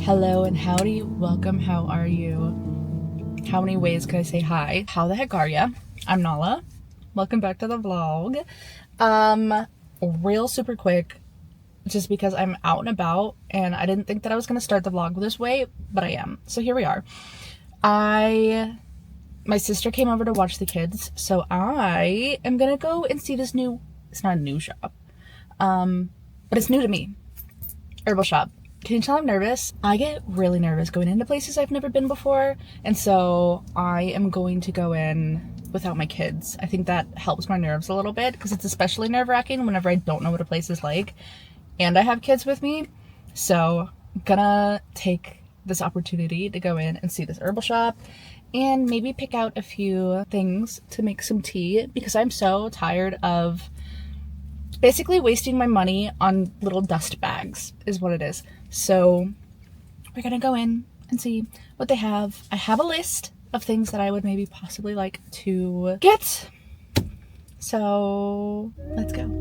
Hello and howdy, welcome, how are you? How many ways could I say hi? How the heck are ya? I'm Nala. Welcome back to the vlog. Real super quick, just because I'm out and about and I didn't think that I was going to start the vlog this way, but I am. So here we are. My sister came over to watch the kids, so I am going to go and see this new, it's not a new shop, but it's new to me, Herbal shop. Can you tell I'm nervous? I get really nervous going into places I've never been before, and so I am going to go in without my kids. I think that helps my nerves a little bit because it's especially nerve-wracking whenever I don't know what a place is like and I have kids with me. So I'm gonna take this opportunity to go in and see this herbal shop and maybe pick out a few things to make some tea because I'm so tired of basically wasting my money on little dust bags is what it is. So we're gonna go in and see what they have. I have a list of things that I would maybe possibly like to get. So let's go.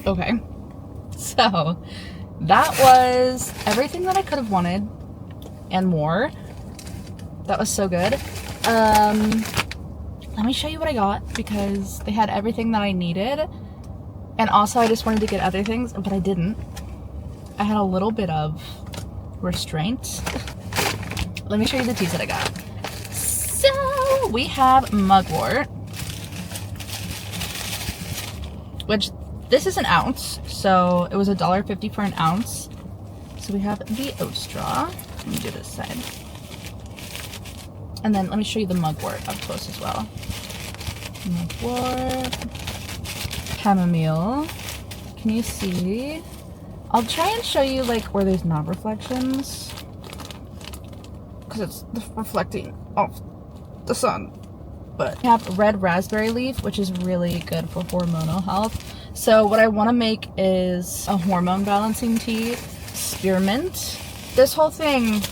Okay, so that was everything that I could have wanted and more. That was so good. Let me show you what I got because they had everything that I needed, and also I just wanted to get other things, but I didn't. I had a little bit of restraint. Let me show you the teas that I got. So we have mugwort, which this is an ounce, so it was $1.50 for an ounce. So we have the oat straw. Let me do this side. And then let me show you the mugwort up close as well. Mugwort, chamomile. Can you see? I'll try and show you like where there's not reflections, because it's reflecting off the sun. But we have red raspberry leaf, which is really good for hormonal health. So what I want to make is a hormone balancing tea, spearmint. This whole thing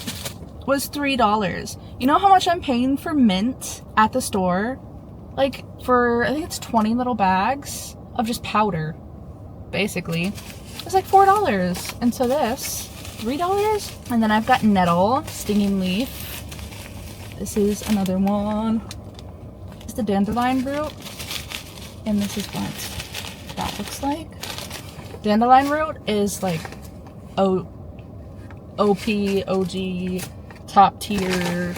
was $3. You know how much I'm paying for mint at the store? Like for, I think it's 20 little bags of just powder, basically. It's like $4. And so this, $3. And then I've got nettle, stinging leaf. This is another one. It's the dandelion root. And this is what that looks like. Dandelion root is like OP, OG, top tier,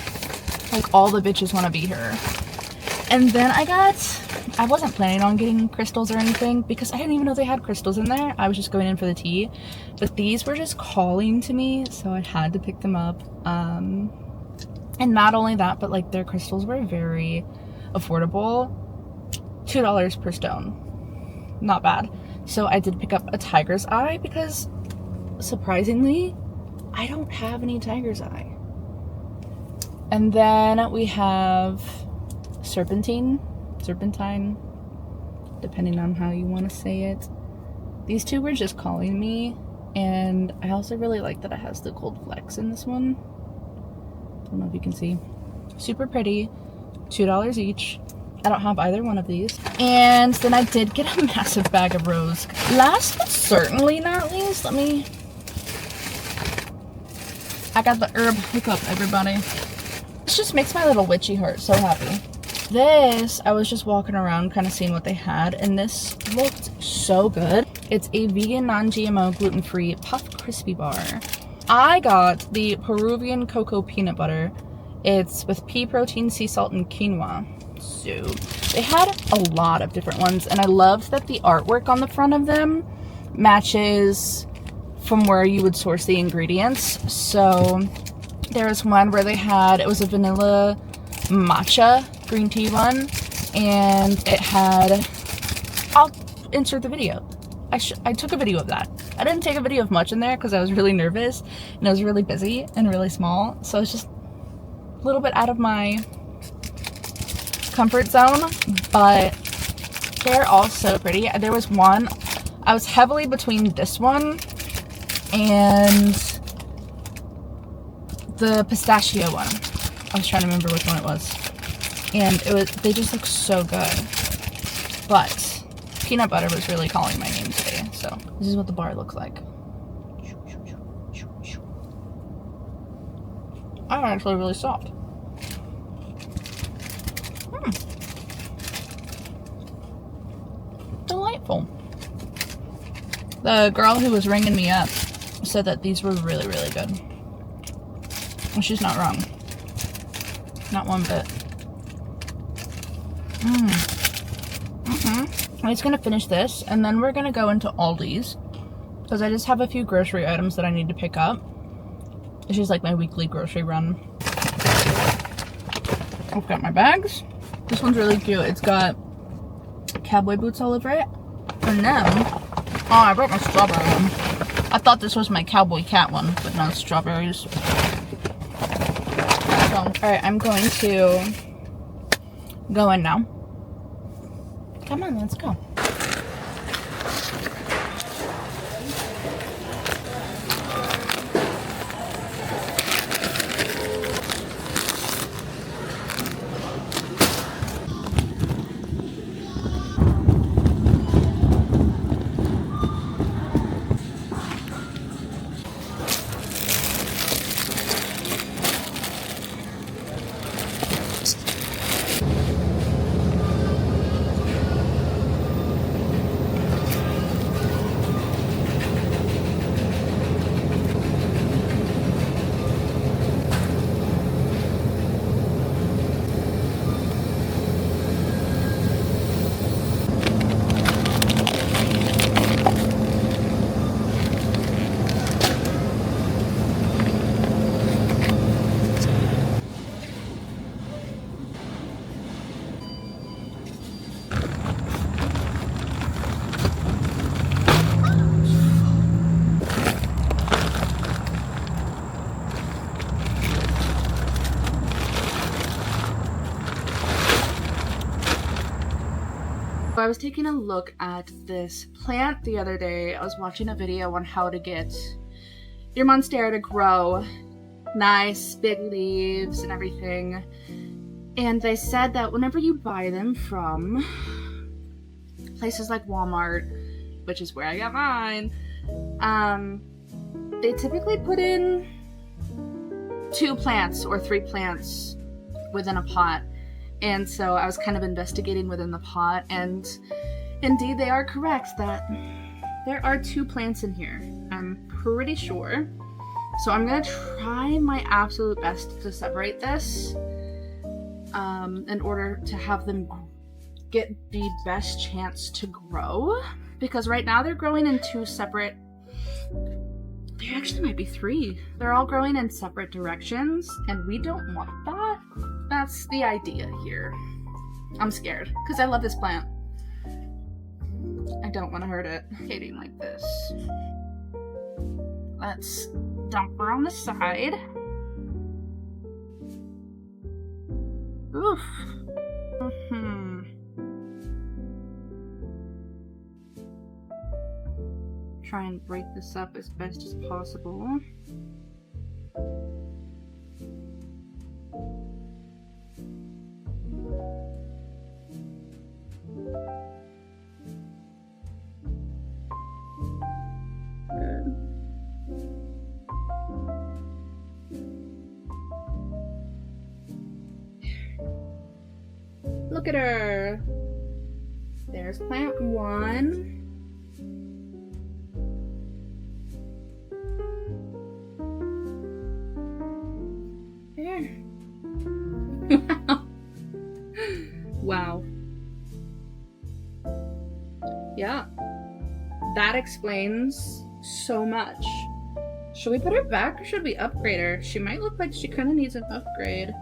like all the bitches want to be her. And then I wasn't planning on getting crystals or anything because I didn't even know they had crystals in there. I was just going in for the tea, but these were just calling to me, so I had to pick them up. And not only that, but like their crystals were very affordable. $2 per stone. Not bad. So I did pick up a tiger's eye because surprisingly I don't have any tiger's eye. And then we have serpentine, depending on how you want to say it. These two were just calling me, and I also really like that it has the gold flecks in this one. Don't know if you can see. Super pretty. $2 each. I don't have either one of these. And then I did get a massive bag of rose. Last but certainly not least, I got the herb hookup, everybody. This just makes my little witchy heart so happy. This, I was just walking around kind of seeing what they had, and this looked so good. It's a vegan, non-GMO, gluten-free puff crispy bar. I got the Peruvian cocoa peanut butter. It's with pea protein, sea salt, and quinoa. So they had a lot of different ones, and I loved that the artwork on the front of them matches from where you would source the ingredients. So there was one where they had, it was a vanilla matcha green tea one, and it had, I'll insert the video. I took a video of that. I didn't take a video of much in there because I was really nervous and I was really busy and really small, so it's just a little bit out of my comfort zone, but they're all so pretty. There was one, I was heavily between this one and the pistachio one. I was trying to remember which one it was, and they just look so good, but peanut butter was really calling my name today. So this is what the bar looks like. Oh, actually really soft. Delightful. The girl who was ringing me up said that these were really, really good. And she's not wrong. Not one bit. I'm just gonna finish this, and then we're gonna go into Aldi's, because I just have a few grocery items that I need to pick up. It's just like my weekly grocery run. I've got my bags. This one's really cute. It's got cowboy boots all over it. And then, oh, I brought my strawberry one. I thought this was my cowboy cat one, but no, strawberries. So, alright, I'm going to go in now. Come on, let's go. I was taking a look at this plant the other day. I was watching a video on how to get your monstera to grow nice big leaves and everything, and they said that whenever you buy them from places like Walmart, which is where I got mine, they typically put in 2 plants or 3 plants within a pot. And so I was kind of investigating within the pot, and indeed they are correct that there are 2 plants in here. I'm pretty sure. So I'm gonna try my absolute best to separate this in order to have them get the best chance to grow. Because right now they're growing in 2 separate, there actually might be 3. They're all growing in separate directions, and we don't want that. That's the idea here. I'm scared because I love this plant. I don't want to hurt it. Hitting like this. Let's dump her on the side. Oof. Try and break this up as best as possible. Look at her. There's plant 1. There. Wow. Yeah. That explains so much. Should we put her back or should we upgrade her? She might look like she kind of needs an upgrade.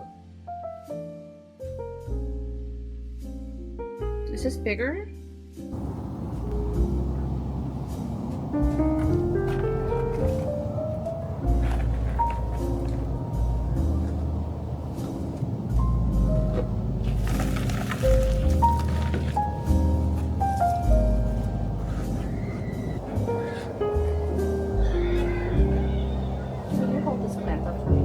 Is this bigger? Can you hold this plant up for me?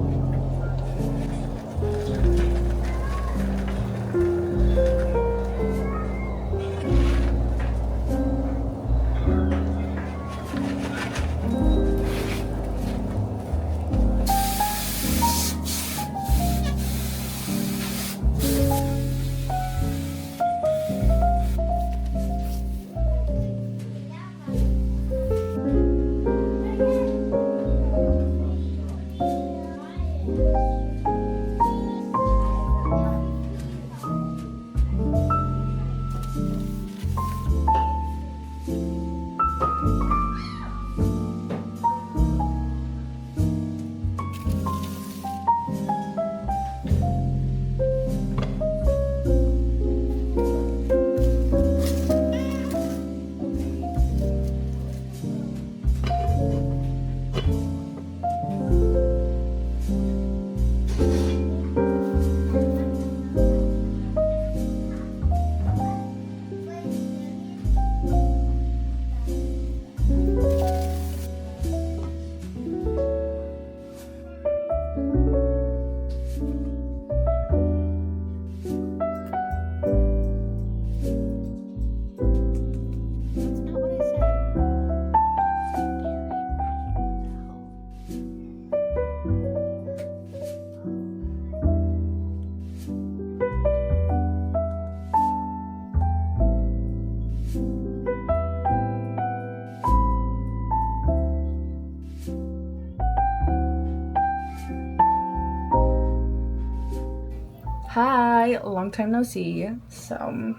Hi, long time no see. So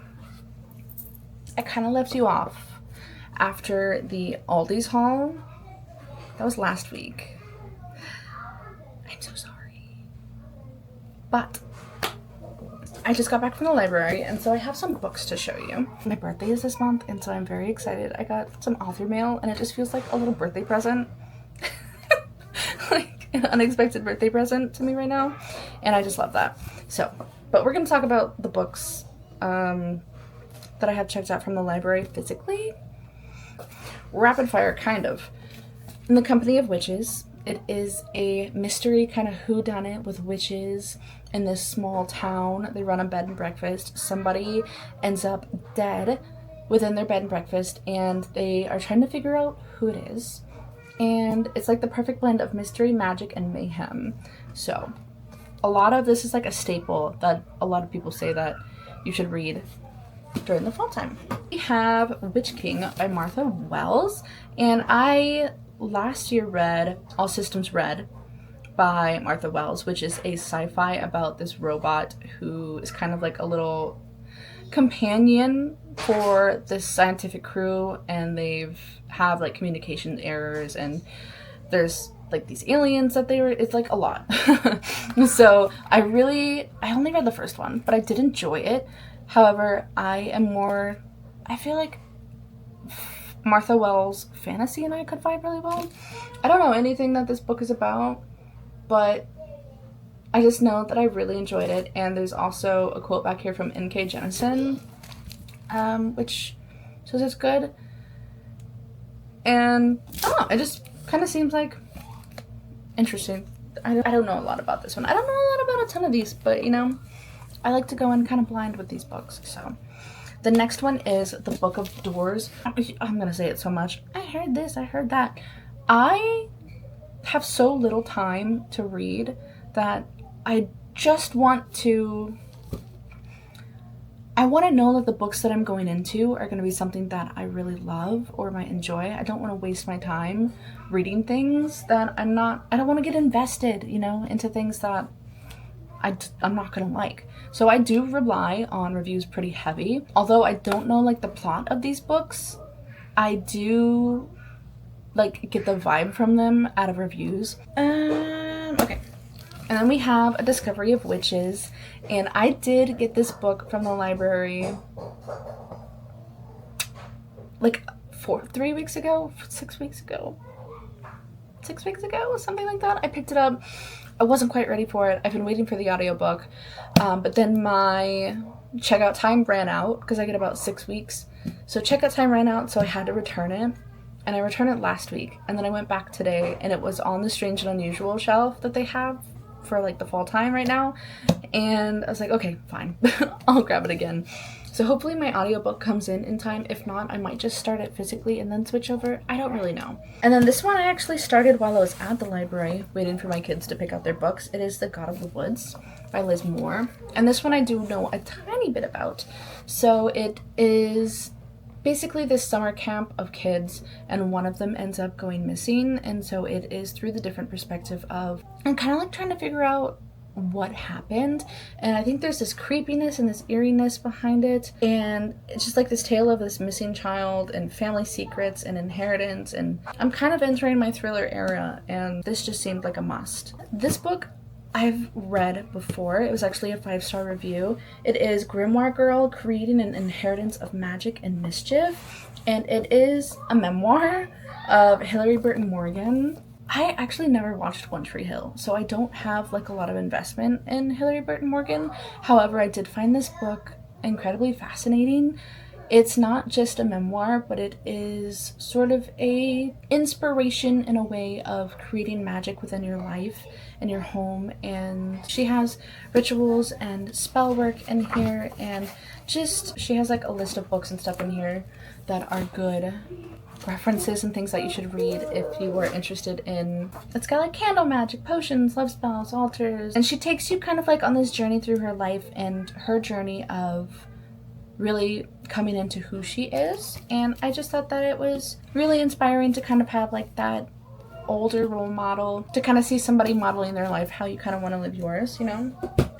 I kind of left you off after the Aldi's haul. That was last week. I'm so sorry. But I just got back from the library, and so I have some books to show you. My birthday is this month, and so I'm very excited. I got some author mail, and it just feels like a little birthday present. Like an unexpected birthday present to me right now, and I just love that. So, but we're going to talk about the books that I have checked out from the library physically. Rapid fire, kind of. In the Company of Witches, it is a mystery kind of whodunit with witches in this small town. They run a bed and breakfast. Somebody ends up dead within their bed and breakfast, and they are trying to figure out who it is. And it's like the perfect blend of mystery, magic, and mayhem. So a lot of this is like a staple that a lot of people say that you should read during the fall time. We have Witch King by Martha Wells, and I last year read All Systems Red by Martha Wells, which is a sci-fi about this robot who is kind of like a little companion for this scientific crew, and they've have like communication errors, and there's like these aliens that it's like a lot. So I only read the first one, but I did enjoy it. However, I feel like Martha Wells fantasy and I could vibe really well. I don't know anything that this book is about, but I just know that I really enjoyed it. And there's also a quote back here from N.K. Jemisin, which says it's good. And I don't know, it just kind of seems like interesting. I don't know a lot about this one. I don't know a lot about a ton of these, but you know, I like to go in kind of blind with these books. So the next one is The Book of Doors. I'm gonna say it so much. I heard this, I heard that. I have so little time to read that I just want to know that the books that I'm going into are going to be something that I really love or might enjoy. I don't want to waste my time reading things that I don't want to get invested, you know, into things that I'm not going to like. So I do rely on reviews pretty heavy. Although I don't know like the plot of these books, I do like get the vibe from them out of reviews. Okay. And then we have A Discovery of Witches, and I did get this book from the library like 3 weeks ago, 6 weeks ago, 6 weeks ago, something like that. I picked it up. I wasn't quite ready for it. I've been waiting for the audiobook, but then my checkout time ran out because I get about 6 weeks. So checkout time ran out, so I had to return it. And I returned it last week, and then I went back today, and it was on the Strange and Unusual shelf that they have for like the fall time right now. And I was like, okay, fine. I'll grab it again. So hopefully my audiobook comes in time. If not, I might just start it physically and then switch over. I don't really know. And then this one I actually started while I was at the library waiting for my kids to pick out their books. It is The God of the Woods by Liz Moore. And this one I do know a tiny bit about. So it is basically this summer camp of kids, and one of them ends up going missing, and so it is through the different perspective of, I'm kind of like trying to figure out what happened, and I think there's this creepiness and this eeriness behind it, and it's just like this tale of this missing child and family secrets and inheritance, and I'm kind of entering my thriller era, and this just seemed like a must. This book I've read before. It was actually a 5-star review. It is Grimoire Girl Creating an Inheritance of Magic and Mischief, and it is a memoir of Hilary Burton Morgan. I actually never watched One Tree Hill, so I don't have like a lot of investment in Hilary Burton Morgan. However, I did find this book incredibly fascinating. It's not just a memoir, but it is sort of a inspiration in a way of creating magic within your life and your home. And she has rituals and spell work in here, and just she has like a list of books and stuff in here that are good references and things that you should read if you are interested in. It's got like candle magic, potions, love spells, altars, and she takes you kind of like on this journey through her life and her journey of really coming into who she is. And I just thought that it was really inspiring to kind of have like that older role model, to kind of see somebody modeling their life how you kind of want to live yours, you know.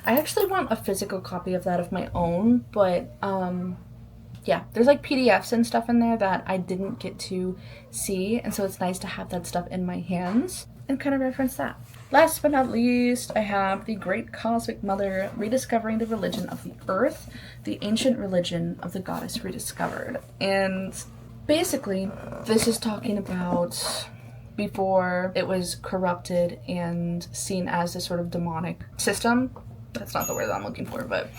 I actually want a physical copy of that of my own, but yeah, there's like PDFs and stuff in there that I didn't get to see, and so it's nice to have that stuff in my hands and kind of reference that. Last but not least, I have The Great Cosmic Mother, Rediscovering the Religion of the Earth, the Ancient Religion of the Goddess Rediscovered. And basically, this is talking about before it was corrupted and seen as this sort of demonic system. That's not the word that I'm looking for, but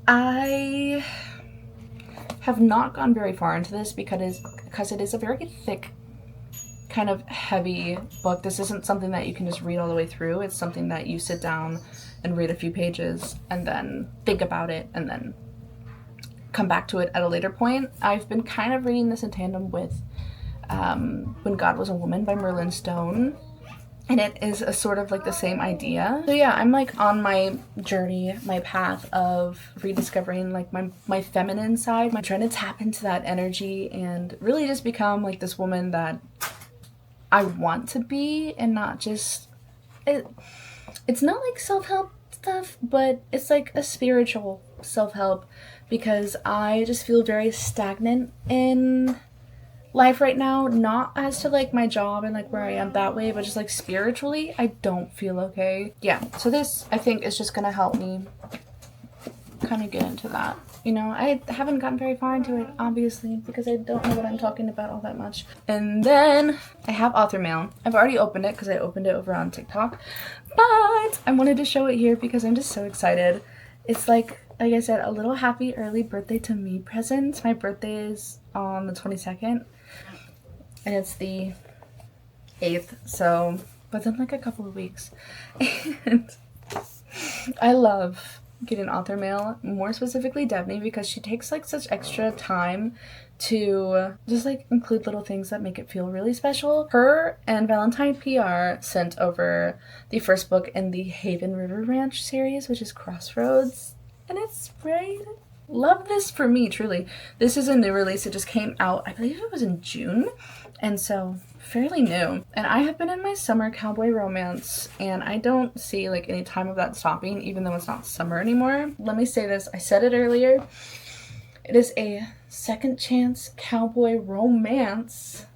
I have not gone very far into this because it is a very thick, kind of heavy book. This isn't something that you can just read all the way through. It's something that you sit down and read a few pages and then think about it and then come back to it at a later point. I've been kind of reading this in tandem with When God Was a Woman by Merlin Stone, and it is a sort of like the same idea. So yeah, I'm like on my journey, my path of rediscovering like my feminine side. I'm trying to tap into that energy and really just become like this woman that I want to be, and not just it's not like self-help stuff, but it's like a spiritual self-help, because I just feel very stagnant in life right now, not as to like my job and like where I am that way, but just like spiritually I don't feel okay. Yeah, so this I think is just gonna help me kind of get into that. You know, I haven't gotten very far into it, obviously, because I don't know what I'm talking about all that much. And then I have author mail. I've already opened it because I opened it over on TikTok, but I wanted to show it here because I'm just so excited. It's like I said, a little happy early birthday to me present. My birthday is on the 22nd, and it's the 8th, so within like a couple of weeks. And I love getting author mail, more specifically Devney, because she takes like such extra time to just like include little things that make it feel really special. Her and Valentine PR sent over the first book in the Haven River Ranch series, which is Crossroads, and it's great. Love this for me, truly. This is a new release. It just came out, I believe it was in June, and so fairly new. And I have been in my summer cowboy romance, and I don't see like any time of that stopping, even though it's not summer anymore. Let me say this, I said it earlier, it is a second chance cowboy romance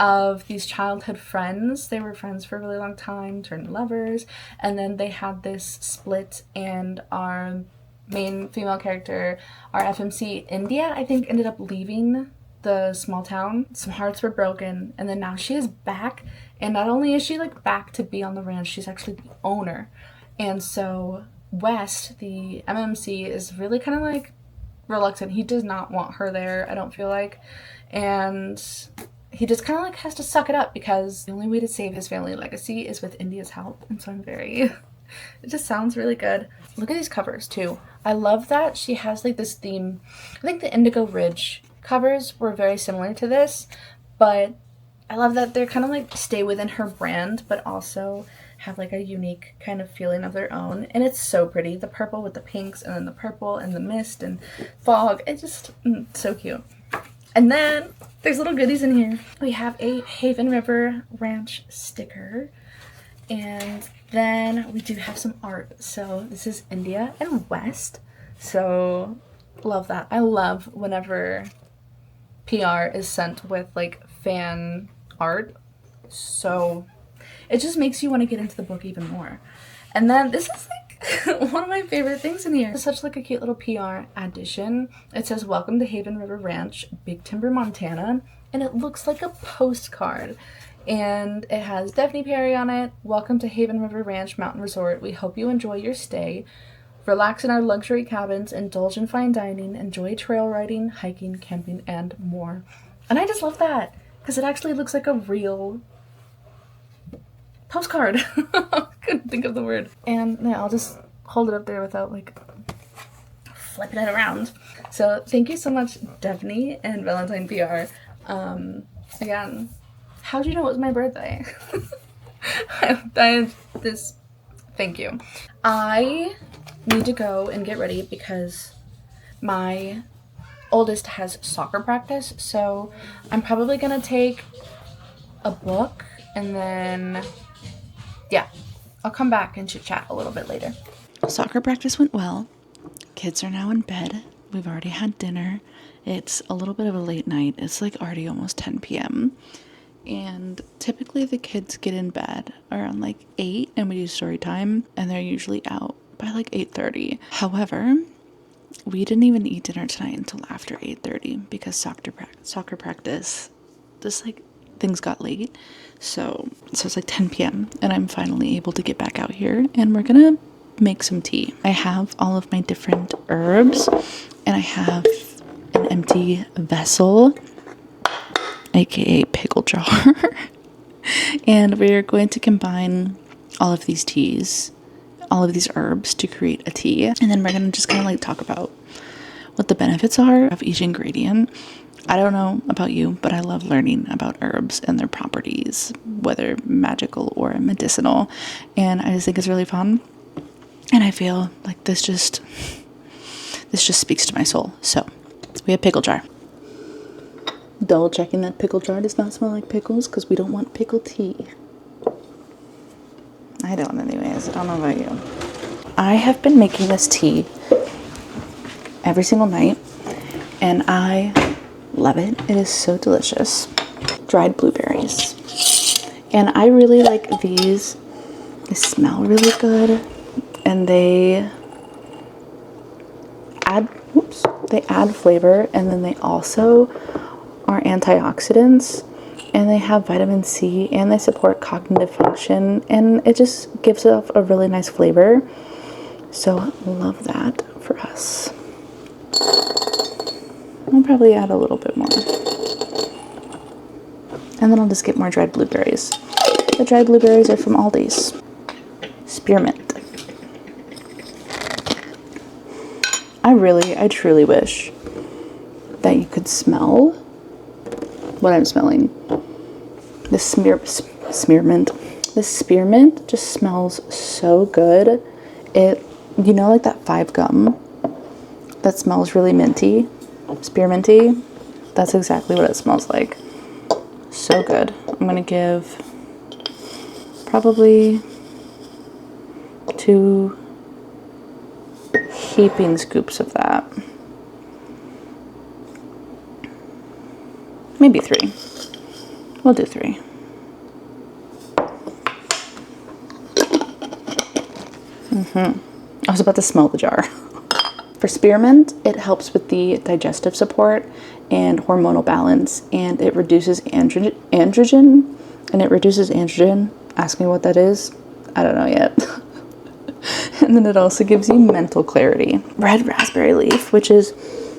of these childhood friends. They were friends for a really long time, turned lovers, and then they had this split and are main female character, our FMC India, I think, ended up leaving the small town. Some hearts were broken, and then now she is back, and not only is she like back to be on the ranch, she's actually the owner. And so West, the MMC, is really kind of like reluctant. He does not want her there, I don't feel like, and he just kind of like has to suck it up because the only way to save his family legacy is with India's help. And so I'm very it just sounds really good. Look at these covers too. I love that she has like this theme. I think the Indigo Ridge covers were very similar to this, but I love that they're kind of like stay within her brand but also have like a unique kind of feeling of their own. And it's so pretty. The purple with the pinks, and then the purple and the mist and fog. It's just so cute. And then there's little goodies in here. We have a Haven River Ranch sticker, and then we do have some art. So this is India and West. So love that. I love whenever PR is sent with like fan art. So it just makes you want to get into the book even more. And then this is like one of my favorite things in here. It's such like a cute little PR addition. It says, "Welcome to Haven River Ranch, Big Timber, Montana." And it looks like a postcard. And it has Stephanie Perry on it. "Welcome to Haven River Ranch Mountain Resort. We hope you enjoy your stay. Relax in our luxury cabins, indulge in fine dining, enjoy trail riding, hiking, camping, and more." And I just love that because it actually looks like a real postcard. Couldn't think of the word. And yeah, I'll just hold it up there without like flipping it around. So thank you so much, Daphne and Valentine PR. Again, how'd you know it was my birthday? Thank you. I need to go and get ready because my oldest has soccer practice, so I'm probably gonna take a book and then yeah, I'll come back and chit chat a little bit later. Soccer practice went well. Kids are now in bed. We've already had dinner. It's a little bit of a late night. It's like already almost 10 p.m. And typically the kids get in bed around like 8 and we do story time, and they're usually out by like 8:30. However, we didn't even eat dinner tonight until after 8:30 because soccer practice, just like things got late. So it's like 10 p.m. and I'm finally able to get back out here, and we're gonna make some tea. I have all of my different herbs, and I have an empty vessel, aka pickle jar. And we're going to combine all of these teas, all of these herbs to create a tea. And then we're gonna just kind of like talk about what the benefits are of each ingredient. I don't know about you, but I love learning about herbs and their properties, whether magical or medicinal. And I just think it's really fun. And I feel like this just speaks to my soul. So we have pickle jar. Double checking that pickle jar does not smell like pickles because we don't want pickle tea. I don't anyways. I don't know about you. I have been making this tea every single night, and I love it. It is so delicious. Dried blueberries. And I really like these. They smell really good, and they add flavor, and then they also are antioxidants, and they have vitamin C, and they support cognitive function, and it just gives off a really nice flavor. So love that for us. I'll probably add a little bit more. And then I'll just get more dried blueberries. The dried blueberries are from Aldi's. Spearmint. I truly wish that you could smell what I'm smelling. This spearmint. This spearmint just smells so good. It, you know, like that 5 gum that smells really minty, spearminty. That's exactly what it smells like. So good. I'm gonna give probably 2 heaping scoops of that. Maybe 3. We'll do 3. I was about to smell the jar. For spearmint, it helps with the digestive support and hormonal balance, and it reduces androgen. Ask me what that is. I don't know yet. And then it also gives you mental clarity. Red raspberry leaf, which is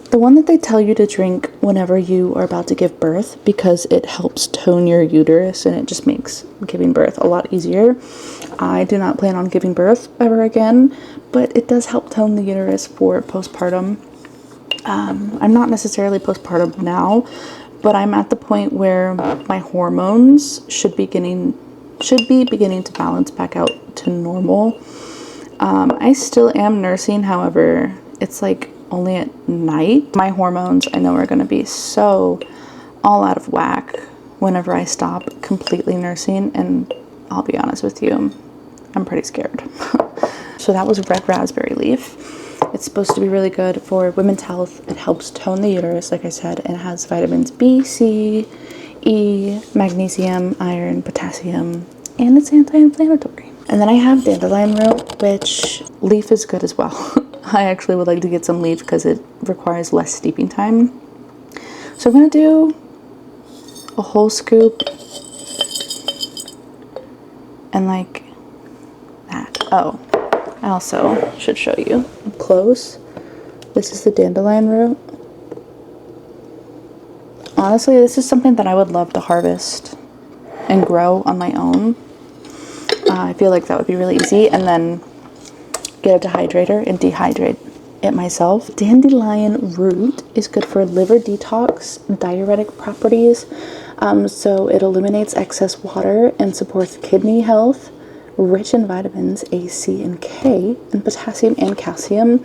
the one that they tell you to drink whenever you are about to give birth, because it helps tone your uterus and it just makes giving birth a lot easier. I do not plan on giving birth ever again, but it does help tone the uterus for postpartum. I'm not necessarily postpartum now, but I'm at the point where my hormones should be beginning to balance back out to normal. I still am nursing, however, it's like only at night. My hormones, I know, are going to be so all out of whack whenever I stop completely nursing, and I'll be honest with you, I'm pretty scared. So that was red raspberry leaf. It's supposed to be really good for women's health. It helps tone the uterus, like I said, and it has vitamins B, C, E, magnesium, iron, potassium, and it's anti-inflammatory. And then I have dandelion root, which leaf is good as well. I actually would like to get some leaf because it requires less steeping time. So I'm going to do a whole scoop and like that. Oh, I also should show you up close. This is the dandelion root. Honestly, this is something that I would love to harvest and grow on my own. I feel like that would be really easy, and then get a dehydrator and dehydrate it myself. Dandelion root is good for liver detox, diuretic properties, so it eliminates excess water and supports kidney health. Rich in vitamins A, C, and K, and potassium and calcium.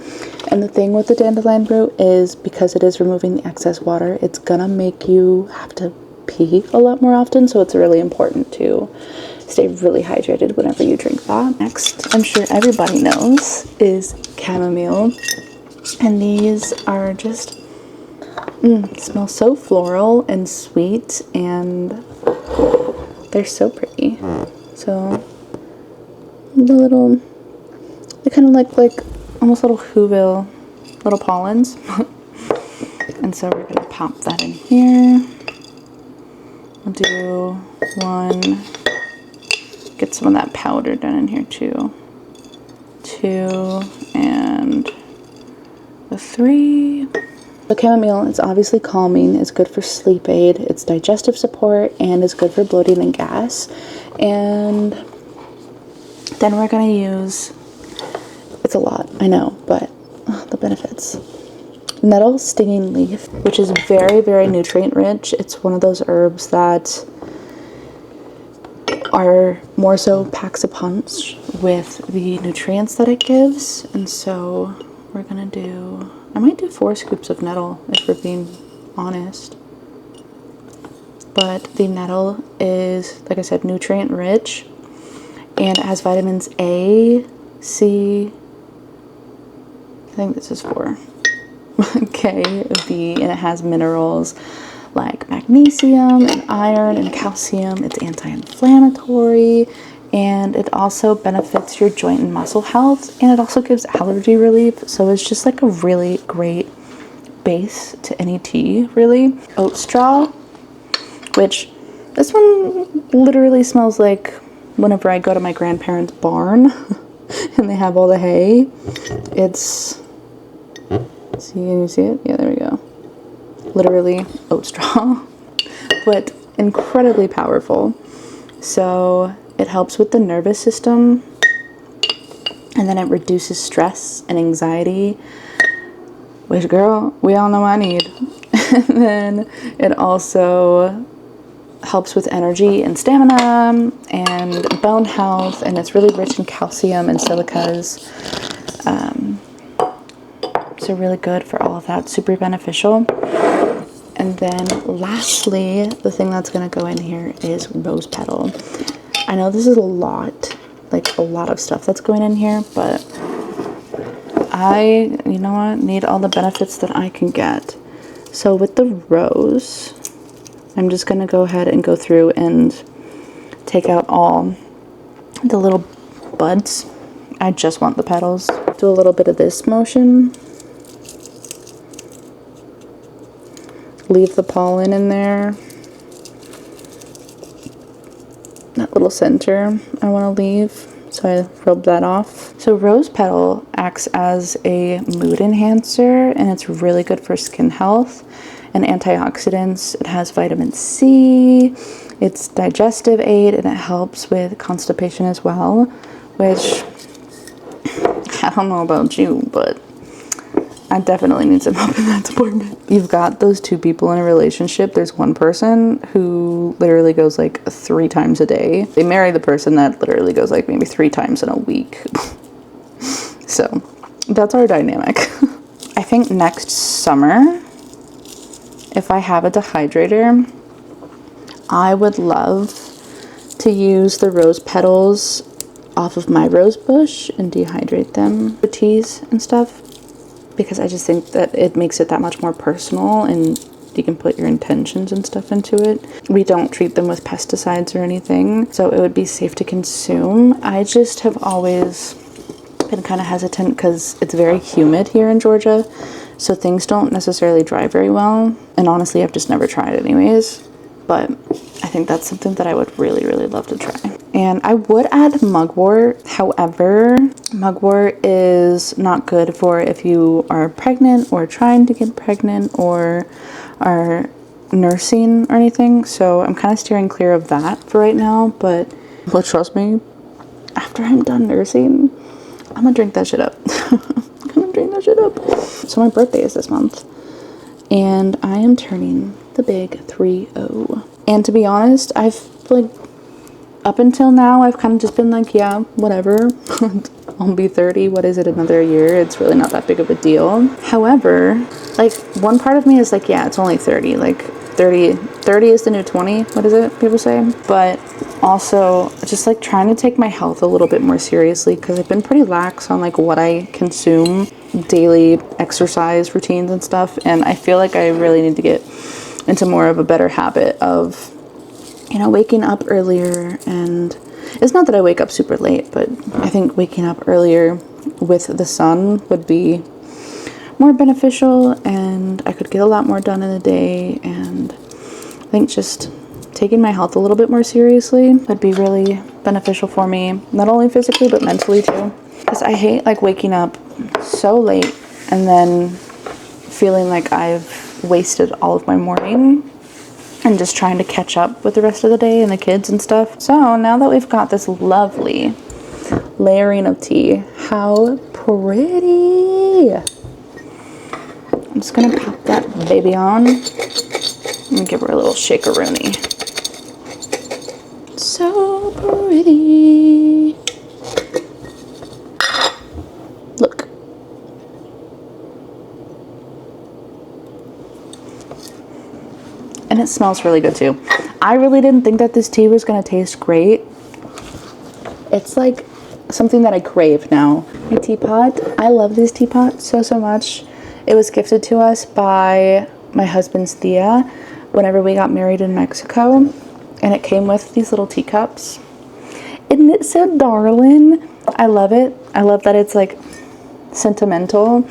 And the thing with the dandelion root is, because it is removing the excess water, it's gonna make you have to pee a lot more often, so it's really important to stay really hydrated whenever you drink that. Next, I'm sure everybody knows, is chamomile. And these are just, smell so floral and sweet, and they're so pretty. So, they kind of like almost little Whoville, little pollens. And so we're gonna pop that in here. We'll do one, get some of that powder done in here too. 2, and the 3. The chamomile is obviously calming, it's good for sleep aid, it's digestive support, and it's good for bloating and gas. And then we're gonna use, it's a lot, I know, but the benefits. Nettle stinging leaf, which is very, very nutrient rich. It's one of those herbs that are more so packs a punch with the nutrients that it gives. And so we're gonna do, I might do 4 scoops of nettle if we're being honest. But the nettle is, like I said, nutrient rich, and it has vitamins A, C, I think this is 4, K, B, and it has minerals like magnesium and iron and calcium. It's anti-inflammatory, and it also benefits your joint and muscle health, and it also gives allergy relief. So it's just like a really great base to any tea, really. Oat straw, which this one literally smells like whenever I go to my grandparents' barn and they have all the hay. It's, see, can you see it? Yeah, there we go. Literally oat straw, but incredibly powerful. So it helps with the nervous system, and then it reduces stress and anxiety, which, girl, we all know I need. And then it also helps with energy and stamina and bone health, and it's really rich in calcium and silicas. So really good for all of that, super beneficial. And then lastly, the thing that's going to go in here is rose petal. I know this is a lot, like a lot of stuff that's going in here, but I, you know what, need all the benefits that I can get. So with the rose, I'm just going to go ahead and go through and take out all the little buds. I just want the petals. Do a little bit of this motion. leave the pollen in there. That little center I want to leave, so I rub that off. So rose petal acts as a mood enhancer, and it's really good for skin health and antioxidants. It has vitamin C, it's digestive aid, and it helps with constipation as well, which I don't know about you, but I definitely need some help in that department. You've got those two people in a relationship. There's one person who literally goes like 3 times a day. They marry the person that literally goes like maybe 3 times in a week. So that's our dynamic. I think next summer, if I have a dehydrator, I would love to use the rose petals off of my rose bush and dehydrate them for teas and stuff, because I just think that it makes it that much more personal and you can put your intentions and stuff into it. We don't treat them with pesticides or anything, so it would be safe to consume. I just have always been kind of hesitant because it's very humid here in Georgia, so things don't necessarily dry very well. And honestly, I've just never tried it anyways, but I think that's something that I would really, really love to try. And I would add mugwort. However, mugwort is not good for if you are pregnant or trying to get pregnant or are nursing or anything. So I'm kind of steering clear of that for right now. But trust me, after I'm done nursing, I'm gonna drink that shit up. I'm gonna drink that shit up. So my birthday is this month, and I am turning the big 3-0. And to be honest, I've like, up until now, I've kind of just been like, yeah, whatever. I'll be 30. What is it? Another year. It's really not that big of a deal. However, like, one part of me is like, yeah, it's only 30. Like, 30 is the new 20. What is it people say? But also just like trying to take my health a little bit more seriously, because I've been pretty lax on like what I consume, daily exercise routines and stuff. And I feel like I really need to get into more of a better habit of, you know, waking up earlier. And it's not that I wake up super late, but I think waking up earlier with the sun would be more beneficial, and I could get a lot more done in a day. And I think just taking my health a little bit more seriously would be really beneficial for me, not only physically but mentally too, because I hate like waking up so late and then feeling like I've wasted all of my morning and just trying to catch up with the rest of the day and the kids and stuff. So now that we've got this lovely layering of tea, how pretty. I'm just gonna pop that baby on and give her a little shakeroonie. So pretty. Look. And it smells really good too. I really didn't think that this tea was gonna taste great. It's like something that I crave now. My teapot, I love this teapot so much. It was gifted to us by my husband's Thea whenever we got married in Mexico, and it came with these little teacups. Isn't it so darling? I love it. I love that it's like sentimental.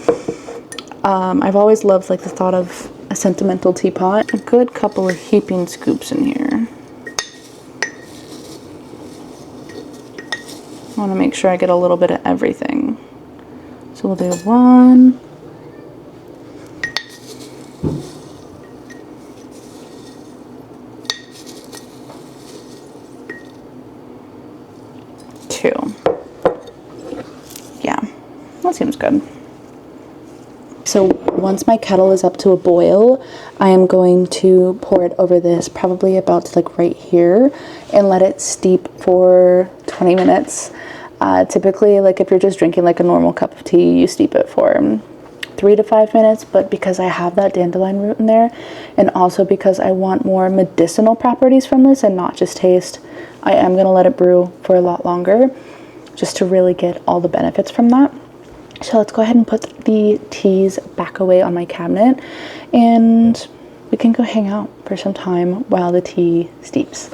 I've always loved like the thought of a sentimental teapot. A good couple of heaping scoops in here. I want to make sure I get a little bit of everything. So we'll do 1, 2. Yeah, that seems good. So once my kettle is up to a boil, I am going to pour it over this, probably about to like right here, and let it steep for 20 minutes. Typically, like if you're just drinking like a normal cup of tea, you steep it for 3 to 5 minutes, but because I have that dandelion root in there, and also because I want more medicinal properties from this and not just taste, I am going to let it brew for a lot longer, just to really get all the benefits from that. So let's go ahead and put the teas back away on my cabinet, and we can go hang out for some time while the tea steeps.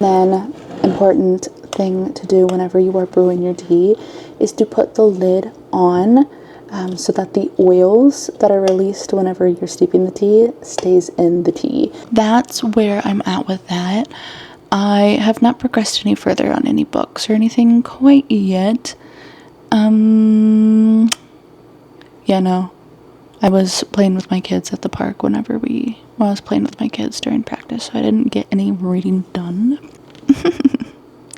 Then important thing to do whenever you are brewing your tea is to put the lid on so that the oils that are released whenever you're steeping the tea stays in the tea. That's where I'm at with that. I have not progressed any further on any books or anything quite yet. Yeah, no. I was playing with my kids at the park I was playing with my kids during practice, so I didn't get any reading done.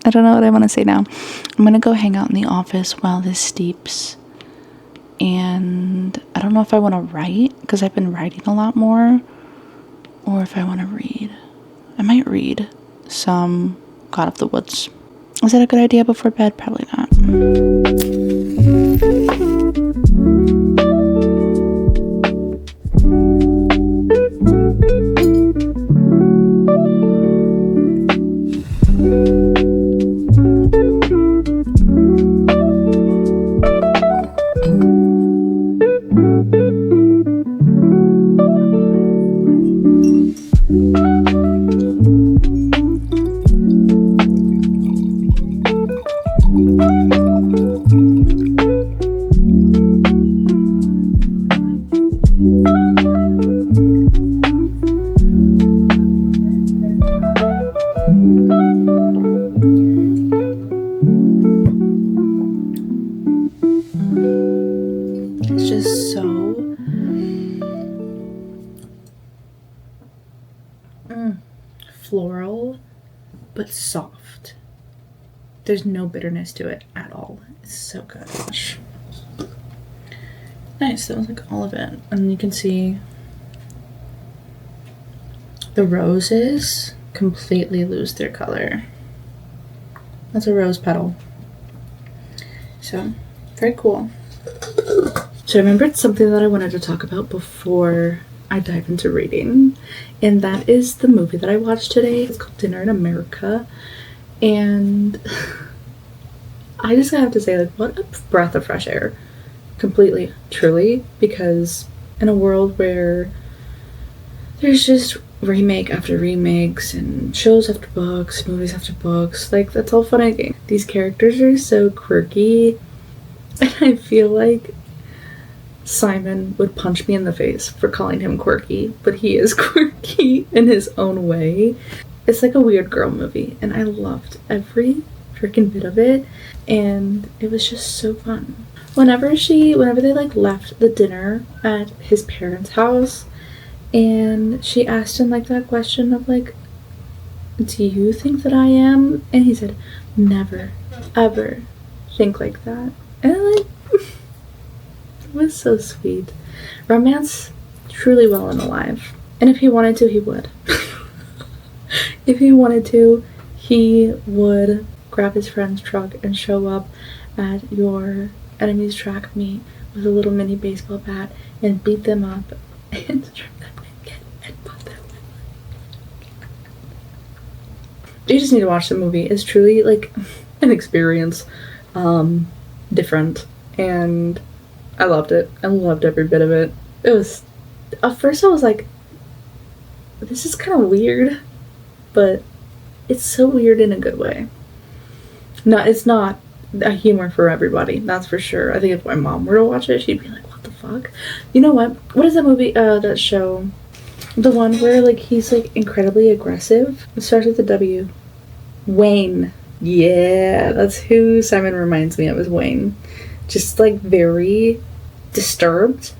I don't know what I want to say now. I'm gonna go hang out in the office while this steeps. And I don't know if I want to write, because I've been writing a lot more, or if I want to read. I might read some God of the Woods. Is that a good idea before bed? Probably not. It's just so floral, but soft. There's no bitterness to it at all. It's so good. Nice, that was like all of it. And you can see the roses completely lose their color. That's a rose petal. So, very cool. So I remembered something that I wanted to talk about before I dive into reading, and that is the movie that I watched today. It's called Dinner in America, and I just have to say, like, what a breath of fresh air. Completely, truly, because in a world where there's just remake after remakes and shows after books, movies after books, like, that's all fun and games. These characters are so quirky, and I feel like Simon would punch me in the face for calling him quirky, but he is quirky in his own way. It's like a weird girl movie, and I loved every freaking bit of it, and it was just so fun. Whenever they like left the dinner at his parents' house, and she asked him like that question of like, do you think that I am? And he said, never, ever think like that. And like, it was so sweet. Romance truly well and alive. And if he wanted to, he would. If he wanted to, he would grab his friend's truck and show up at your enemy's track meet with a little mini baseball bat and beat them up and strip them naked and put them in. You just need to watch the movie. It's truly like an experience. Different, and I loved it. I loved every bit of it. It was, at first I was like, this is kind of weird, but it's so weird in a good way. No, it's not a humor for everybody, that's for sure. I think if my mom were to watch it, she'd be like, what the fuck? You know what? What is that movie, that show? The one where, like, he's, like, incredibly aggressive? It starts with a W. Wayne. Yeah, that's who Simon reminds me of, is Wayne. Just, like, very disturbed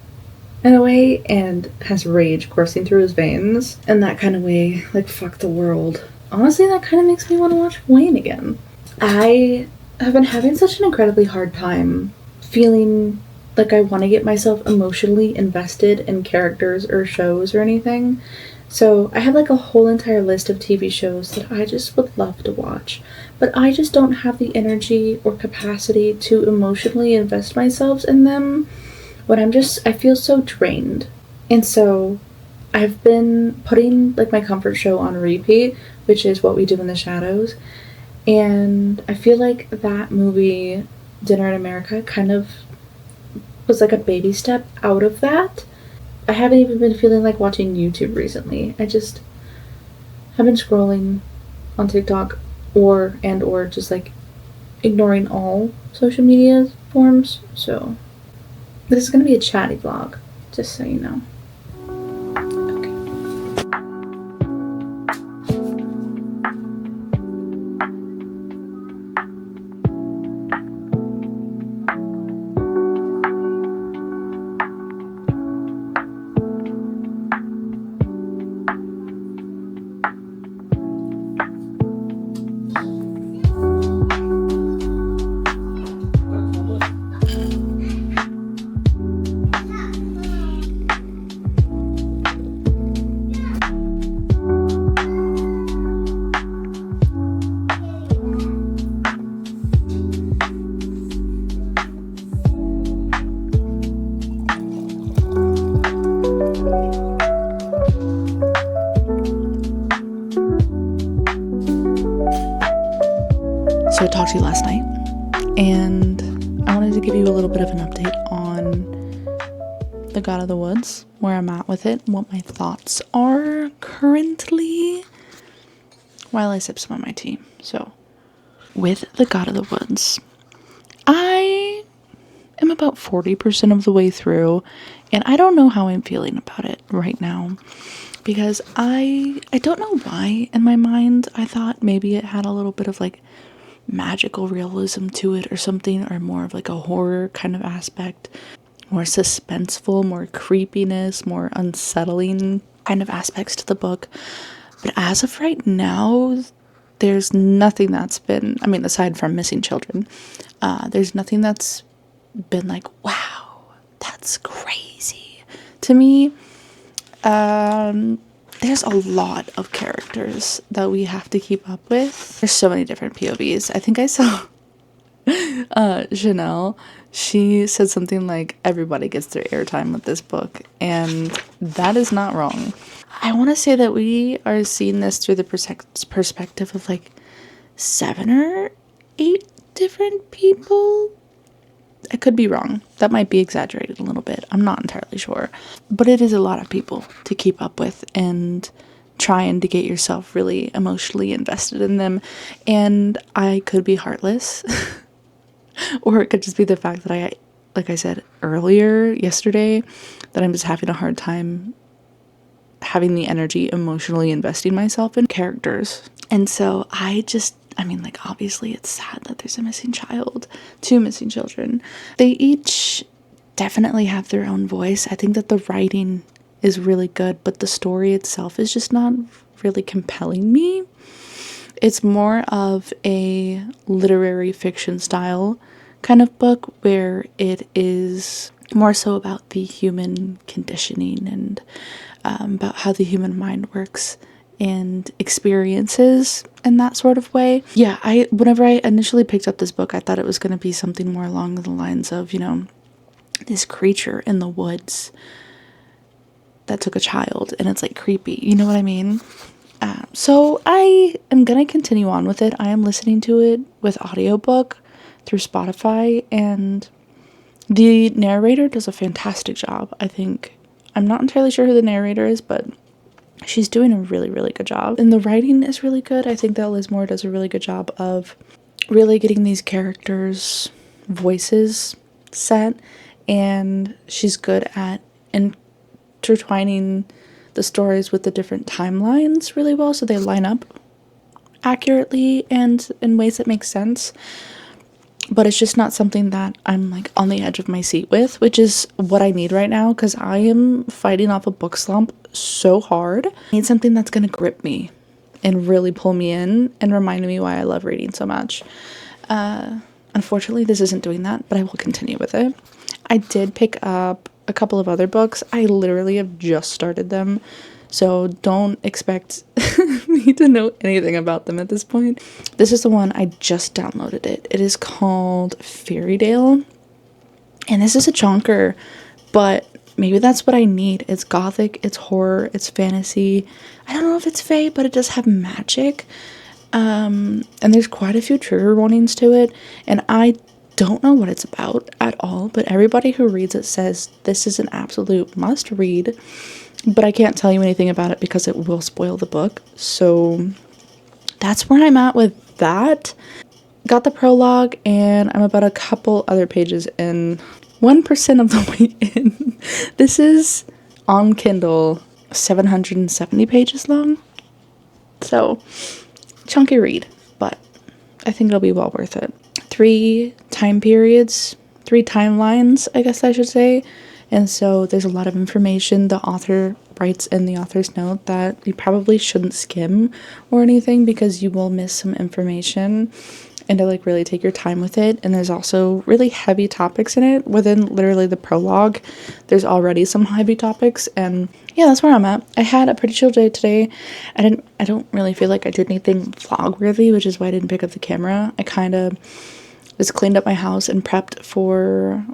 in a way, and has rage coursing through his veins. In that kind of way, like, fuck the world. Honestly, that kind of makes me want to watch Wayne again. I have been having such an incredibly hard time feeling like I want to get myself emotionally invested in characters or shows or anything. So I have like a whole entire list of TV shows that I just would love to watch, but I just don't have the energy or capacity to emotionally invest myself in them when I feel so drained. And so I've been putting like my comfort show on repeat, which is What We Do in the Shadows. And I feel like that movie, Dinner in America, kind of was like a baby step out of that. I haven't even been feeling like watching YouTube recently. I just have been scrolling on TikTok or just like ignoring all social media forms. So this is gonna be a chatty vlog, just so you know. So I talked to you last night, and I wanted to give you a little bit of an update on The God of the Woods, where I'm at with it, what my thoughts are currently, while I sip some of my tea. So, with The God of the Woods, I am about 40% of the way through, and I don't know how I'm feeling about it right now. Because I don't know why in my mind I thought maybe it had a little bit of like magical realism to it or something, or more of like a horror kind of aspect, more suspenseful, more creepiness, more unsettling kind of aspects to the book. But as of right now, there's nothing that's been, I mean, aside from missing children, there's nothing that's been like, wow, that's crazy to me. There's a lot of characters that we have to keep up with. There's so many different POVs. I think I saw Chanel. She said something like, everybody gets their airtime with this book, and that is not wrong. I want to say that we are seeing this through the perspective of like 7 or 8 different people. I could be wrong. That might be exaggerated a little bit. I'm not entirely sure. But it is a lot of people to keep up with and trying to get yourself really emotionally invested in them. And I could be heartless. Or it could just be the fact that like I said earlier, yesterday, that I'm just having a hard time having the energy emotionally investing myself in characters. And so like, obviously it's sad that there's a missing child, 2 missing children. They each definitely have their own voice. I think that the writing is really good, but the story itself is just not really compelling me. It's more of a literary fiction style kind of book where it is more so about the human conditioning and about how the human mind works and experiences in that sort of way. Yeah, whenever I initially picked up this book, I thought it was going to be something more along the lines of, this creature in the woods that took a child, and it's like creepy, you know what I mean? So I am going to continue on with it. I am listening to it with audiobook through Spotify, and the narrator does a fantastic job, I think. I'm not entirely sure who the narrator is, but she's doing a really, really good job. And the writing is really good. I think that Liz Moore does a really good job of really getting these characters' voices set, and she's good at intertwining the stories with the different timelines really well, so they line up accurately and in ways that make sense. But it's just not something that I'm like on the edge of my seat with, which is what I need right now, because I am fighting off a book slump so hard. I need something that's going to grip me and really pull me in and remind me why I love reading so much. Unfortunately, this isn't doing that, but I will continue with it. I did pick up a couple of other books. I literally have just started them, so don't expect me to know anything about them at this point. This is the one I just downloaded it. It is called Fairytale, and this is a chonker, but maybe that's what I need. It's gothic, it's horror, it's fantasy. I don't know if it's fae, but it does have magic. And there's quite a few trigger warnings to it, and I don't know what it's about at all, but everybody who reads it says this is an absolute must read, but I can't tell you anything about it because it will spoil the book. So that's where I'm at with that. Got the prologue, and I'm about a couple other pages in. 1% of the way in. This is on Kindle 770 pages long. So, chunky read, but I think it'll be well worth it. 3 time periods, 3 timelines, I guess I should say. And so there's a lot of information. The author writes in the author's note that you probably shouldn't skim or anything because you will miss some information, and to like really take your time with it. And there's also really heavy topics in it. Within literally the prologue, there's already some heavy topics, and yeah, that's where I'm at. I had a pretty chill day today. I don't really feel like I did anything vlog worthy, which is why I didn't pick up the camera. I kind of just cleaned up my house and prepped for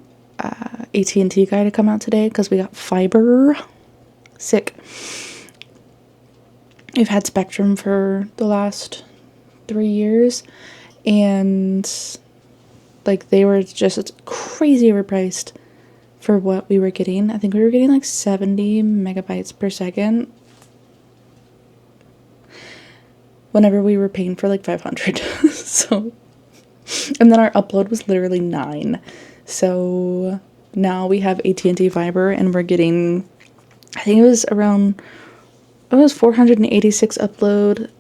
AT&T guy to come out today because we got fiber. Sick. I've had Spectrum for the last 3 years, and like they were just crazy overpriced for what we were getting. I think we were getting like 70 megabytes per second whenever we were paying for like 500. So, and then our upload was literally 9. So now we have AT&T fiber, and we're getting, I think it was 486 upload,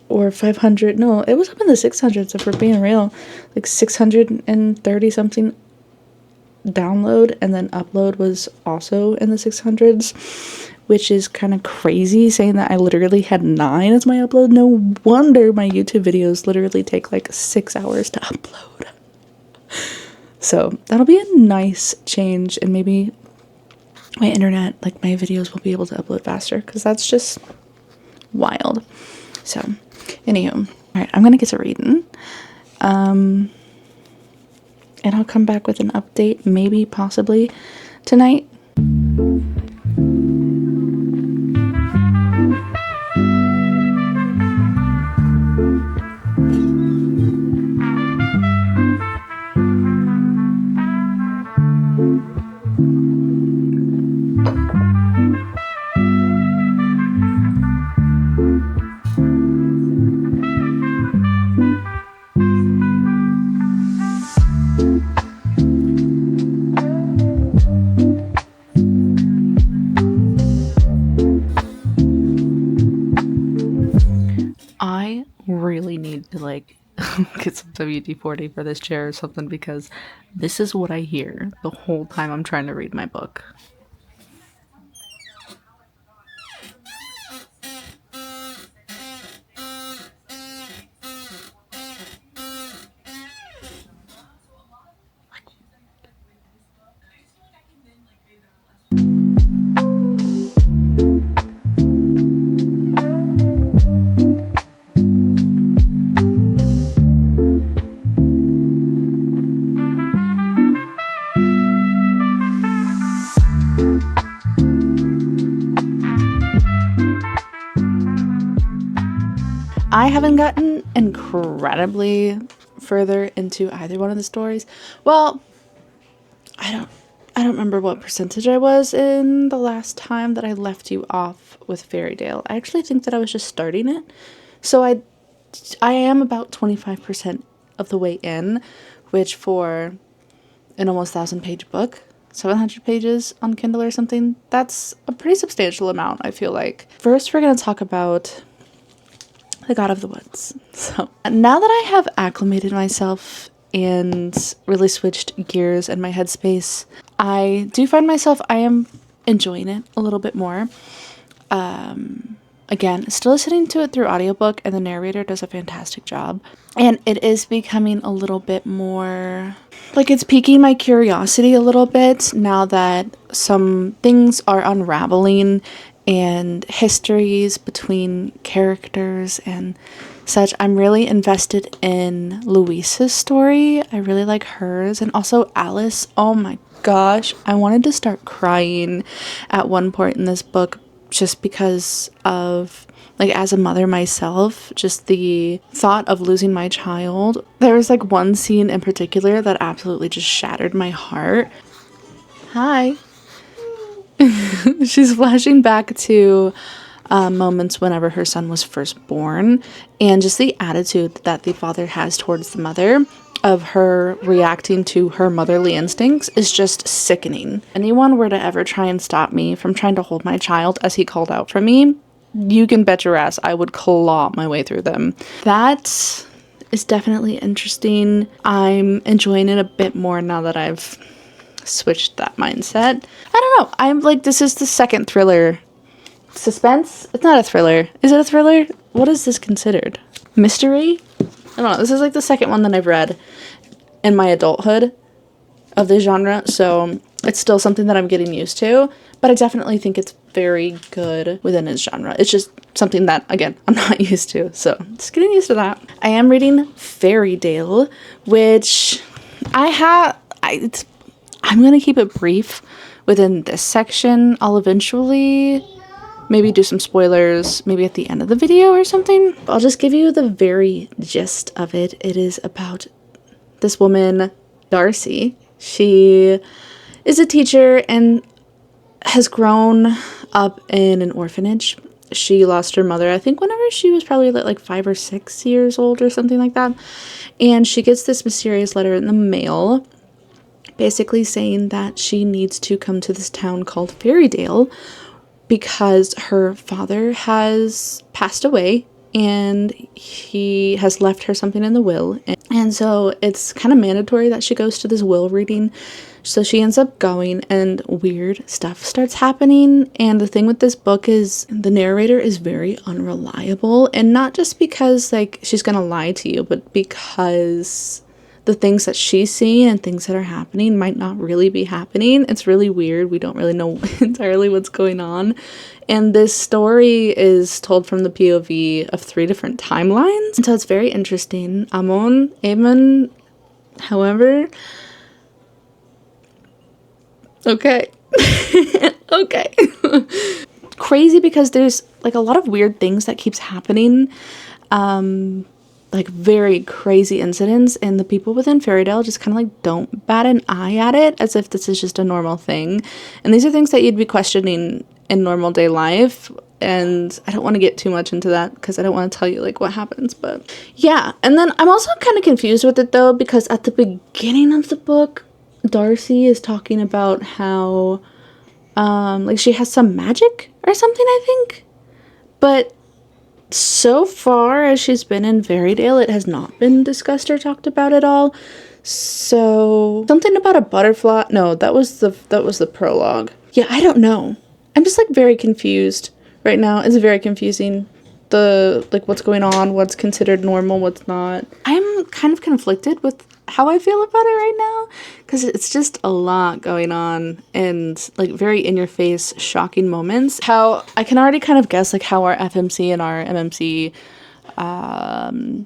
or 500, no, it was up in the 600s if we're being real, like 630 something download, and then upload was also in the 600s, which is kind of crazy, saying that I literally had 9 as my upload. No wonder my YouTube videos literally take like 6 hours to upload. So that'll be a nice change, and maybe my internet, like my videos, will be able to upload faster, because that's just wild. So anywho, all right, I'm gonna get to reading, and I'll come back with an update, maybe possibly tonight. I really need to like get some WD-40 for this chair or something, because this is what I hear the whole time I'm trying to read my book. I haven't gotten incredibly further into either one of the stories. Well, I don't remember what percentage I was in the last time that I left you off with Fairy-Dale. I actually think that I was just starting it. So I am about 25% of the way in, which for an almost 1,000-page book, 700 pages on Kindle or something, that's a pretty substantial amount, I feel like. First, we're going to talk about the God of the Woods. So now that I have acclimated myself and really switched gears in my headspace, I do find myself, I am enjoying it a little bit more. Again, still listening to it through audiobook, and the narrator does a fantastic job. And it is becoming a little bit more, like, it's piquing my curiosity a little bit now that some things are unraveling, and histories between characters and such. I'm really invested in Louisa's story. I really like hers, and also Alice. Oh my gosh, I wanted to start crying at one point in this book, just because of, like, as a mother myself, just the thought of losing my child. There was like one scene in particular that absolutely just shattered my heart. Hi. She's flashing back to moments whenever her son was first born, and just the attitude that the father has towards the mother, of her reacting to her motherly instincts, is just sickening. Anyone were to ever try and stop me from trying to hold my child as he called out for me, you can bet your ass I would claw my way through them. That is definitely interesting. I'm enjoying it a bit more now that I've switched that mindset. I don't know. I'm like, this is the second thriller. Suspense? It's not a thriller. Is it a thriller? What is this considered? Mystery? I don't know. This is like the second one that I've read in my adulthood of the genre, so it's still something that I'm getting used to, but I definitely think it's very good within its genre. It's just something that, again, I'm not used to, so just getting used to that. I am reading Fairy which I'm gonna keep it brief within this section. I'll eventually maybe do some spoilers, maybe at the end of the video or something. I'll just give you the very gist of it. It is about this woman, Darcy. She is a teacher and has grown up in an orphanage. She lost her mother, I think, whenever she was probably like 5 or 6 years old or something like that. And she gets this mysterious letter in the mail basically saying that she needs to come to this town called Fairydale because her father has passed away and he has left her something in the will. And so it's kind of mandatory that she goes to this will reading. So she ends up going and weird stuff starts happening. And the thing with this book is the narrator is very unreliable. And not just because like she's going to lie to you, but because the things that she's seeing and things that are happening might not really be happening. It's really weird. We don't really know entirely what's going on. And this story is told from the POV of 3 different timelines. And so it's very interesting. Amon, however. Okay. Okay. Crazy because there's like a lot of weird things that keeps happening. Like very crazy incidents, and the people within Fairydale just kind of like don't bat an eye at it as if this is just a normal thing. And these are things that you'd be questioning in normal day life, and I don't want to get too much into that because I don't want to tell you like what happens, but yeah. And then I'm also kind of confused with it though, because at the beginning of the book, Darcy is talking about how like she has some magic or something, I think, but so far as she's been in Fairydale, it has not been discussed or talked about at all. So something about a butterfly. No, that was the prologue. Yeah, I don't know. I'm just like very confused right now. It's very confusing. The like what's going on, what's considered normal, what's not. I'm kind of conflicted with how I feel about it right now because it's just a lot going on and like very in your face shocking moments. How I can already kind of guess like how our FMC and our MMC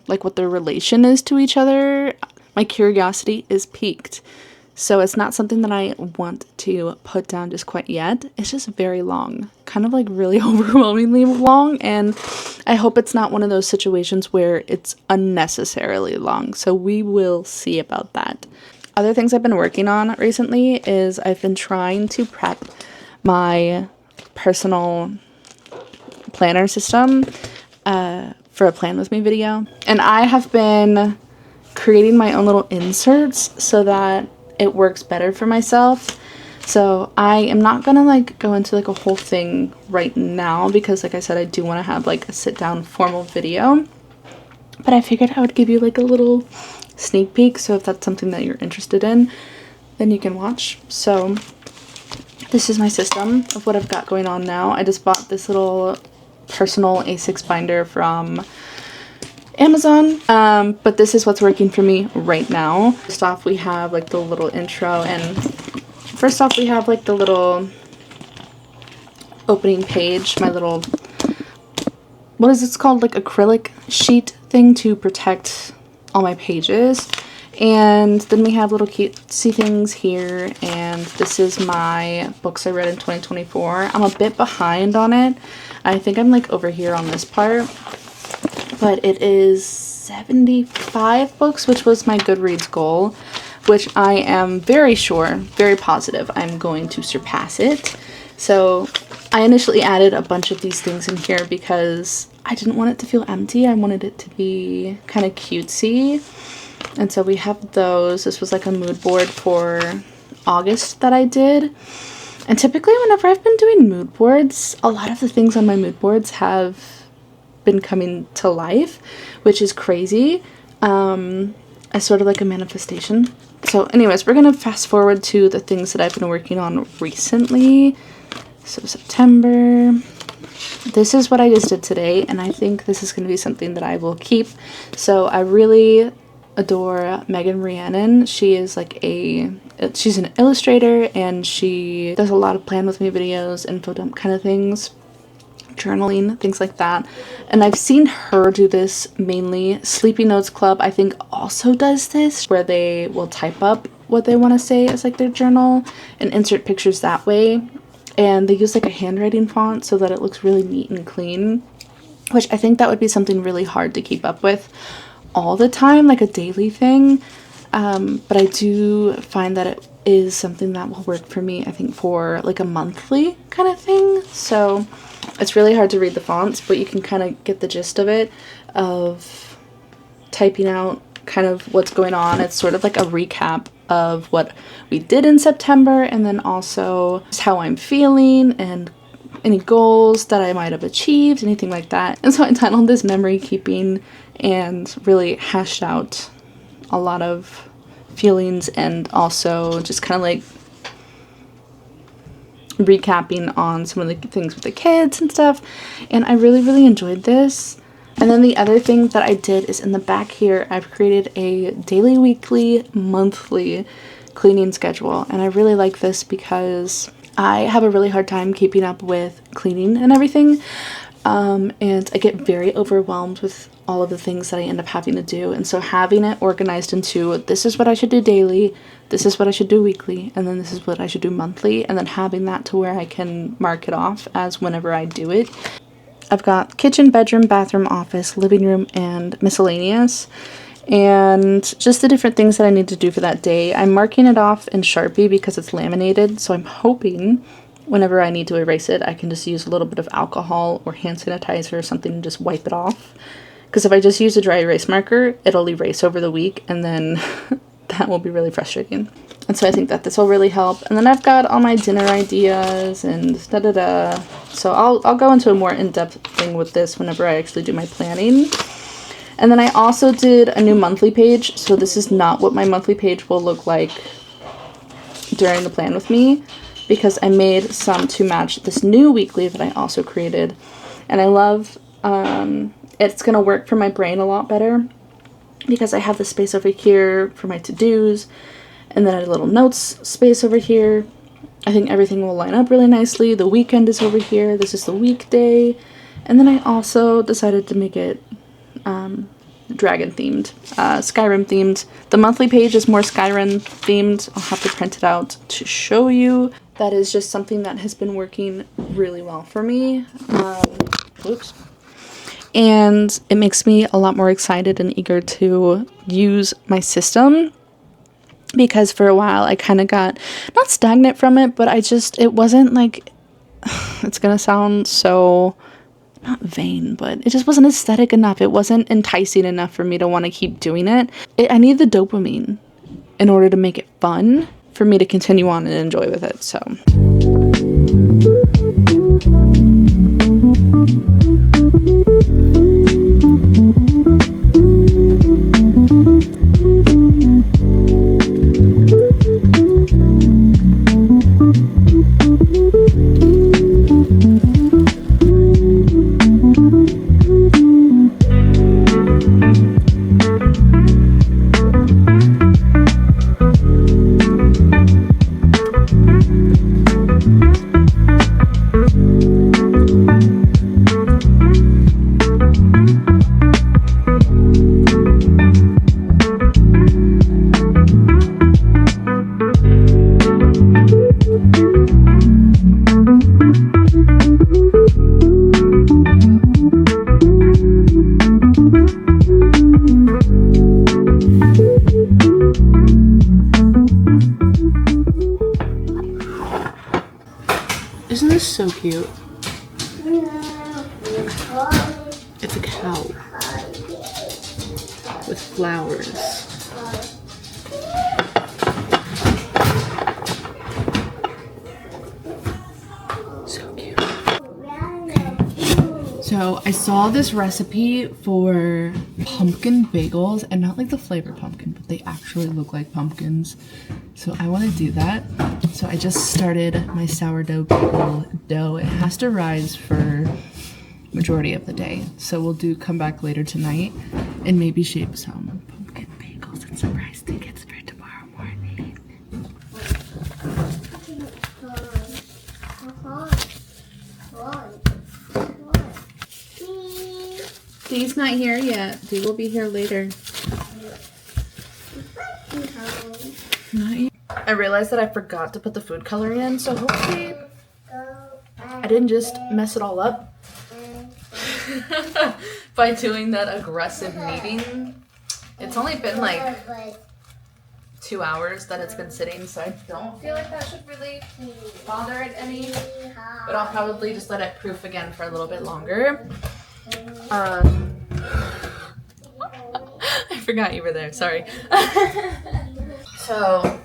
like what their relation is to each other. My curiosity is piqued. So it's not something that I want to put down just quite yet. It's just very long, kind of like really overwhelmingly long. And I hope it's not one of those situations where it's unnecessarily long. So we will see about that. Other things I've been working on recently is I've been trying to prep my personal planner system for a plan with me video. And I have been creating my own little inserts so that it works better for myself. So I am not gonna like go into like a whole thing right now because like I said, I do want to have like a sit down formal video, but I figured I would give you like a little sneak peek. So if that's something that you're interested in, then you can watch. So this is my system of what I've got going on now. I just bought this little personal A6 binder from Amazon, but this is what's working for me right now. First off, we have like the little intro, and first off we have like the little opening page, my little, what is this called, like acrylic sheet thing to protect all my pages. And then we have little cutesy things here, and this is my books I read in 2024. I'm a bit behind on it. I think I'm like over here on this part. But it is 75 books, which was my Goodreads goal, which I am very sure, very positive I'm going to surpass it. So I initially added a bunch of these things in here because I didn't want it to feel empty. I wanted it to be kind of cutesy. And so we have those. This was like a mood board for August that I did. And typically whenever I've been doing mood boards, a lot of the things on my mood boards have been coming to life, which is crazy. As sort of like a manifestation. So anyways, we're gonna fast forward to the things that I've been working on recently. So September, this is what I just did today, and I think this is going to be something that I will keep. So I really adore Megan Rhiannon. She is like she's an illustrator, and she does a lot of plan with me videos, info dump kind of things, journaling, things like that. And I've seen her do this mainly. Sleepy Notes Club, I think, also does this, where they will type up what they want to say as like their journal and insert pictures that way. And they use like a handwriting font so that it looks really neat and clean, which I think that would be something really hard to keep up with all the time, like a daily thing. But I do find that it is something that will work for me, I think, for like a monthly kind of thing. So it's really hard to read the fonts, but you can kind of get the gist of it, of typing out kind of what's going on. It's sort of like a recap of what we did in September, and then also just how I'm feeling and any goals that I might have achieved, anything like that. And so I titled this memory keeping and really hashed out a lot of feelings and also just kind of like recapping on some of the things with the kids and stuff. And I really enjoyed this. And then the other thing that I did is in the back here, I've created a daily, weekly, monthly cleaning schedule. And I really like this because I have a really hard time keeping up with cleaning and everything. And I get very overwhelmed with all of the things that I end up having to do. And so having it organized into, this is what I should do daily, this is what I should do weekly, and then this is what I should do monthly, and then having that to where I can mark it off as whenever I do it. I've got kitchen, bedroom, bathroom, office, living room, and miscellaneous, and just the different things that I need to do for that day. I'm marking it off in Sharpie because it's laminated, so I'm hoping whenever I need to erase it, I can just use a little bit of alcohol or hand sanitizer or something and just wipe it off. Because if I just use a dry erase marker, it'll erase over the week, and then that will be really frustrating. And so I think that this will really help. And then I've got all my dinner ideas and da-da-da. So I'll go into a more in-depth thing with this whenever I actually do my planning. And then I also did a new monthly page. So this is not what my monthly page will look like during the plan with me, because I made some to match this new weekly that I also created. And I love, it's going to work for my brain a lot better because I have the space over here for my to-dos, and then a little notes space over here. I think everything will line up really nicely. The weekend is over here. This is the weekday. And then I also decided to make it dragon themed, Skyrim themed. The monthly page is more Skyrim themed. I'll have to print it out to show you. That is just something that has been working really well for me. Oops. And it makes me a lot more excited and eager to use my system, because for a while I kind of got not stagnant from it, but it wasn't like, it's gonna sound so not vain, but it just wasn't aesthetic enough. It wasn't enticing enough for me to want to keep doing it. I need the dopamine in order to make it fun for me to continue on and enjoy with it. So is so cute. It's a cow with flowers. So cute. So I saw this recipe for pumpkin bagels, and not like the flavor pumpkin, but they actually look like pumpkins. So I want to do that. So I just started my sourdough bagel dough. It has to rise for majority of the day. So we'll come back later tonight and maybe shape some pumpkin bagels and surprise tickets for tomorrow morning. Dee's not here yet. Dee will be here later. Not yet. I realized that I forgot to put the food coloring in, so hopefully I didn't just mess it all up by doing that aggressive kneading. It's only been like 2 hours that it's been sitting, so I don't feel like that should really bother it any. But I'll probably just let it proof again for a little bit longer. I forgot you were there, sorry. So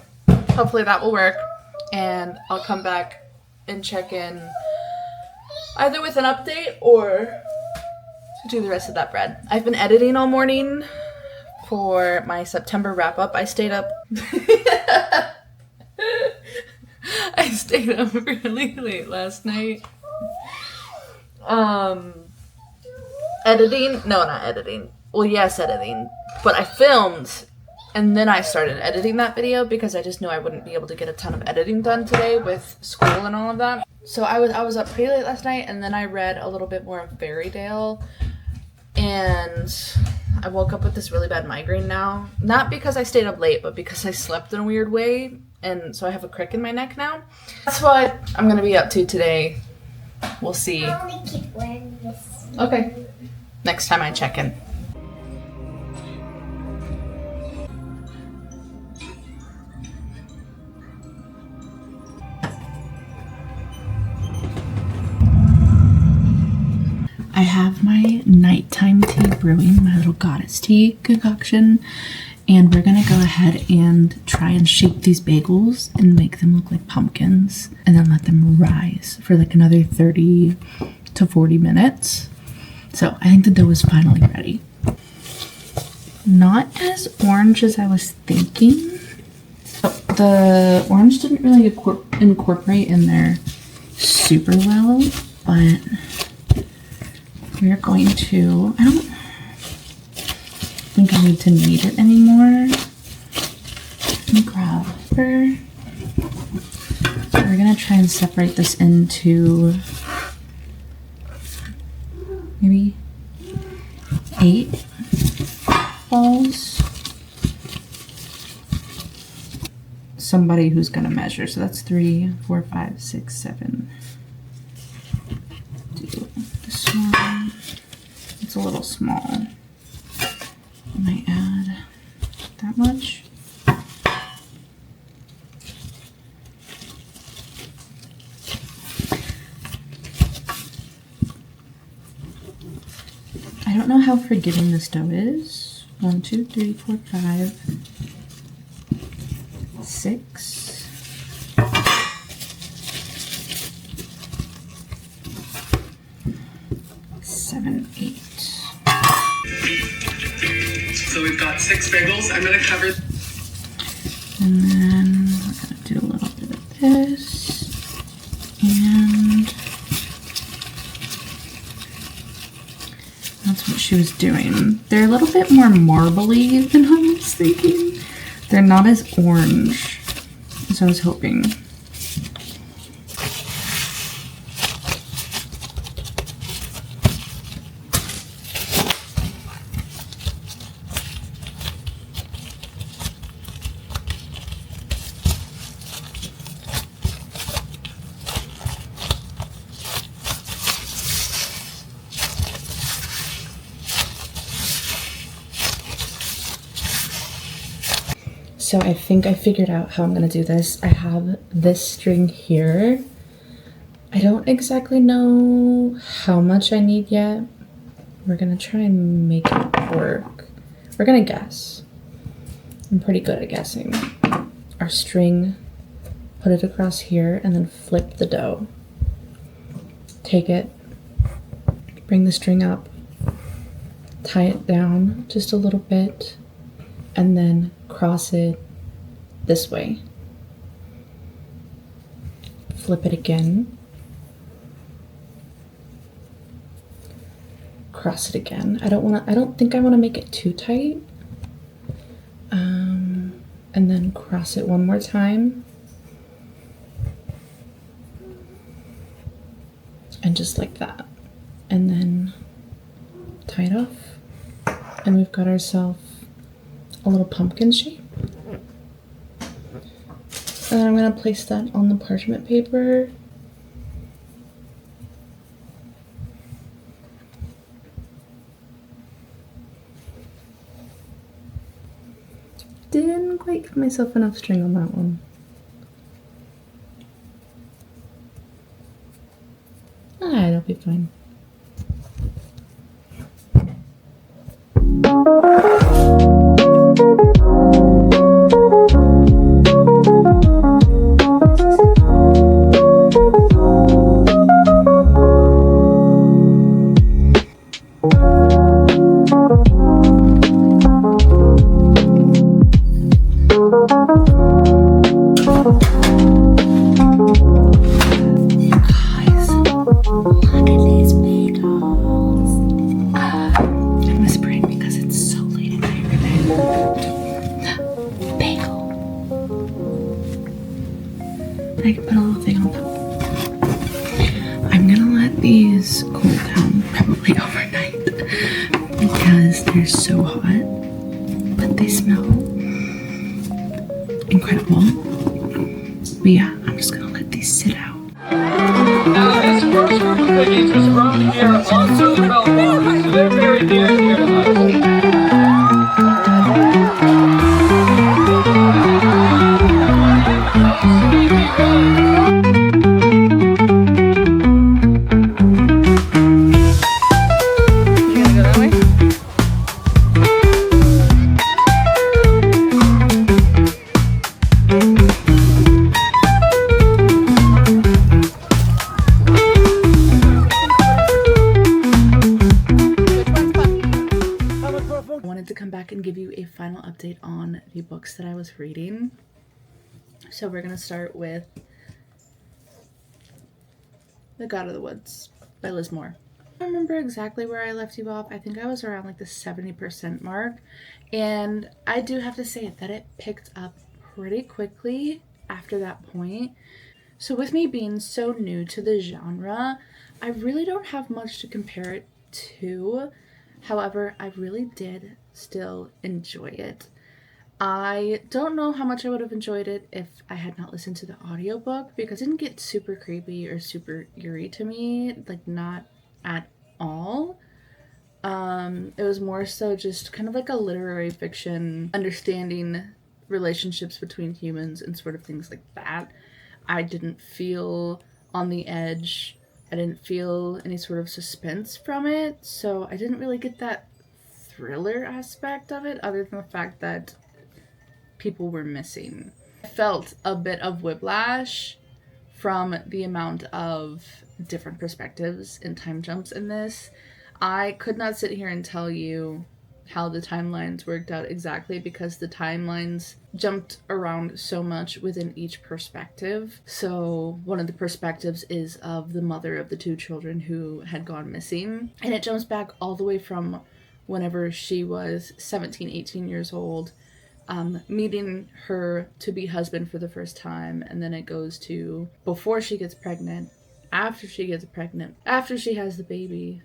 hopefully that will work, and I'll come back and check in either with an update or to do the rest of that bread. I've been editing all morning for my September wrap up. I stayed up I stayed up really late last night. Editing? No, not editing. Well, yes, editing. But I filmed, and then I started editing that video because I just knew I wouldn't be able to get a ton of editing done today with school and all of that. So I was up pretty late last night, and then I read a little bit more of Fairytale, and I woke up with this really bad migraine now. Not because I stayed up late, but because I slept in a weird way, and so I have a crick in my neck now. That's what I'm gonna be up to today. We'll see. I only keep wearing this. Okay. Next time I check in. I have my nighttime tea brewing, my little goddess tea concoction, and we're gonna go ahead and try and shape these bagels and make them look like pumpkins, and then let them rise for like another 30 to 40 minutes. So I think the dough is finally ready. Not as orange as I was thinking. The orange didn't really incorporate in there super well, but we're going to, I don't think I need to knead it anymore. Let me grab her. So we're gonna try and separate this into maybe 8 balls. Somebody who's gonna measure. So that's 3, 4, 5, 6, 7. Do this one. It's a little small. I might add that much. I don't know how forgiving this dough is. 1, 2, 3, 4, 5, 6. Seven, 8. So we've got 6 bagels. I'm going to cover. And then we're going to do a little bit of this. And that's what she was doing. They're a little bit more marbly than I was thinking. They're not as orange as I was hoping. So I think I figured out how I'm gonna do this. I have this string here, I don't exactly know how much I need yet. We're gonna try and make it work. We're gonna guess. I'm pretty good at guessing. Our string, put it across here, and then flip the dough. Take it, bring the string up, tie it down just a little bit, and then cross it this way. Flip it again. Cross it again. I don't think I want to make it too tight. And then cross it one more time. And just like that. And then tie it off. And we've got ourselves a little pumpkin shape. And then I'm going to place that on the parchment paper. Didn't quite give myself enough string on that one. It'll be fine. I can put a little thing on top. I'm gonna let these cool down probably overnight because they're so hot, but they smell incredible. But yeah, I'm just gonna let these sit out. Now, this first group of cookies was from here on Roosevelt Farm, so they're very near and dear to us. And give you a final update on the books that I was reading. So we're gonna start with The God of the Woods by Liz Moore. I don't remember exactly where I left you off. I think I was around like the 70% mark, and I do have to say that it picked up pretty quickly after that point. So with me being so new to the genre, I really don't have much to compare it to. However, I really did still enjoy it. I don't know how much I would have enjoyed it if I had not listened to the audiobook, because it didn't get super creepy or super eerie to me, like not at all. It was more so just kind of like a literary fiction, understanding relationships between humans and sort of things like that. I didn't feel on the edge. I didn't feel any sort of suspense from it, so I didn't really get that thriller aspect of it, other than the fact that people were missing. I felt a bit of whiplash from the amount of different perspectives and time jumps in this. I could not sit here and tell you how the timelines worked out exactly, because the timelines jumped around so much within each perspective. So one of the perspectives is of the mother of the two children who had gone missing, and it jumps back all the way from whenever she was 17, 18 years old, meeting her to-be husband for the first time, and then it goes to before she gets pregnant, after she gets pregnant, after she has the baby,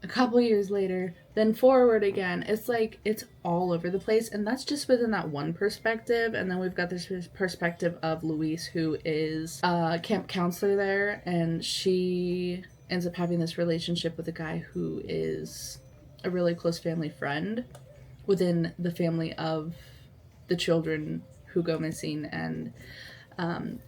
a couple years later, then forward again. It's like, it's all over the place, and that's just within that one perspective. And then we've got this perspective of Louise, who is a camp counselor there, and she ends up having this relationship with a guy who is a really close family friend within the family of the children who go missing. And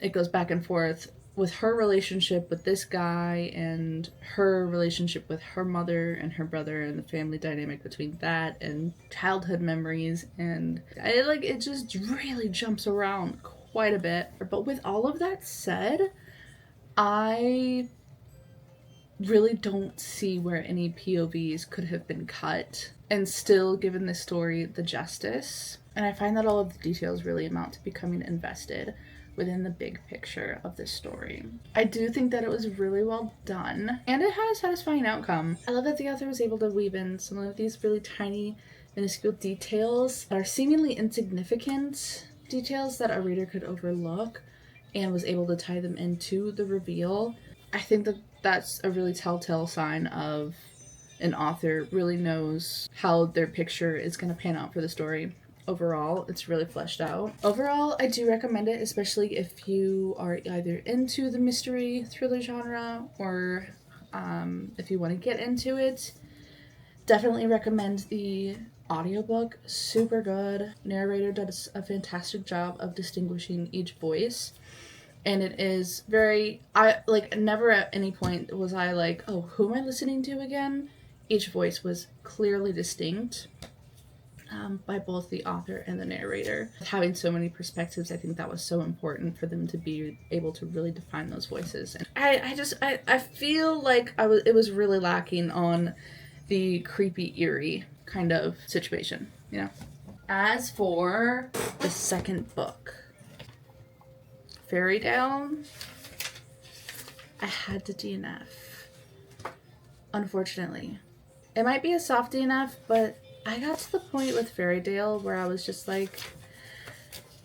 it goes back and forth with her relationship with this guy and her relationship with her mother and her brother and the family dynamic between that and childhood memories, and it just really jumps around quite a bit. But with all of that said, I really don't see where any POVs could have been cut and still given this story the justice. And I find that all of the details really amount to becoming invested within the big picture of this story. I do think that it was really well done, and it had a satisfying outcome. I love that the author was able to weave in some of these really tiny, minuscule details that are seemingly insignificant details that a reader could overlook, and was able to tie them into the reveal. I think that that's a really telltale sign of an author really knows how their picture is going to pan out for the story. Overall, it's really fleshed out. Overall, I do recommend it, especially if you are either into the mystery thriller genre or if you want to get into it. Definitely recommend the audiobook. Super good. Narrator does a fantastic job of distinguishing each voice. And it is very, never at any point was I like, oh, who am I listening to again? Each voice was clearly distinct. By both the author and the narrator. Having so many perspectives, I think that was so important for them to be able to really define those voices. And I feel like it was really lacking on the creepy, eerie kind of situation, you know. As for the second book, Fairy Tale, I had to DNF. Unfortunately. It might be a soft DNF, but I got to the point with Fairy Tale where I was just like,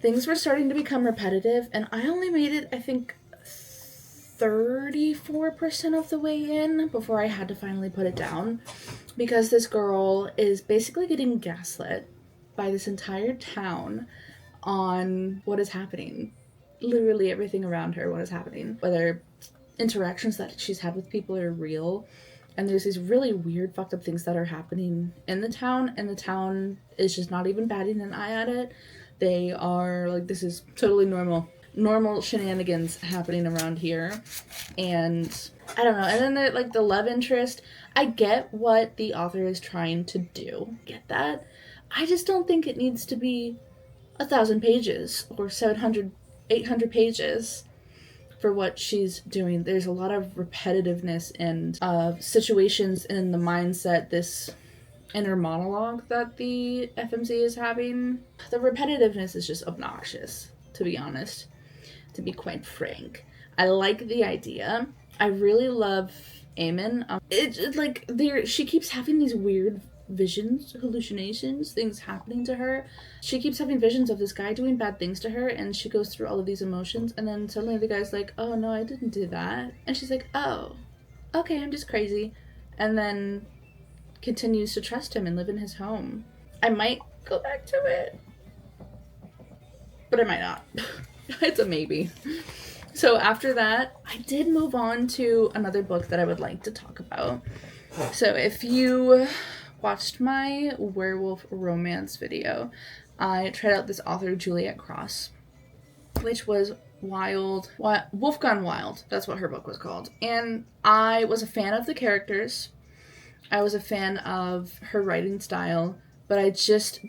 things were starting to become repetitive, and I only made it, I think, 34% of the way in before I had to finally put it down, because this girl is basically getting gaslit by this entire town on what is happening. Literally everything around her, what is happening. Whether interactions that she's had with people are real, and there's these really weird, fucked up things that are happening in the town, and the town is just not even batting an eye at it. They are like, this is totally normal shenanigans happening around here. And I don't know. And then the love interest, I get what the author is trying to do. Get that. I just don't think it needs to be 1,000 pages or 700, 800 pages. For what she's doing. There's a lot of repetitiveness and situations in the mindset, this inner monologue that the FMC is having. The repetitiveness is just obnoxious, to be honest, to be quite frank. I like the idea. I really love Eamon. She keeps having these weird visions, hallucinations, things happening to her. She keeps having visions of this guy doing bad things to her, and she goes through all of these emotions, and then suddenly the guy's like, oh no, I didn't do that. And she's like, oh, okay, I'm just crazy. And then continues to trust him and live in his home. I might go back to it, but I might not. It's a maybe. So after that, I did move on to another book that I would like to talk about. So if you watched my werewolf romance video, I tried out this author, Juliet Cross, which was wild. Wolf Gone Wild. That's what her book was called. And I was a fan of the characters. I was a fan of her writing style, but I just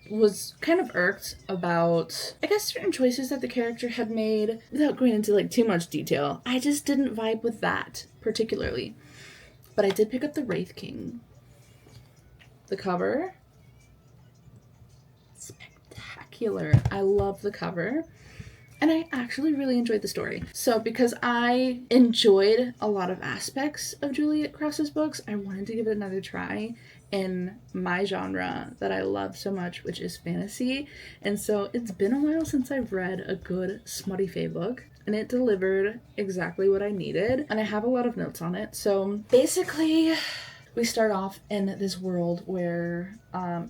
was kind of irked about, I guess, certain choices that the character had made. Without going into too much detail, I just didn't vibe with that particularly. But I did pick up the Wraith King. The cover, spectacular. I love the cover, and I actually really enjoyed the story. So because I enjoyed a lot of aspects of Juliet Cross's books, I wanted to give it another try in my genre that I love so much, which is fantasy. And so it's been a while since I've read a good smutty fae book, and it delivered exactly what I needed, and I have a lot of notes on it. So basically, we start off in this world where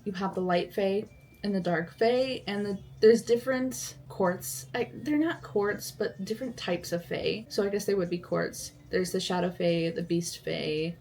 you have the light fae and the dark fae, and there's different courts. They're not courts, but different types of fae. So I guess they would be courts. There's the shadow fae, the beast fae.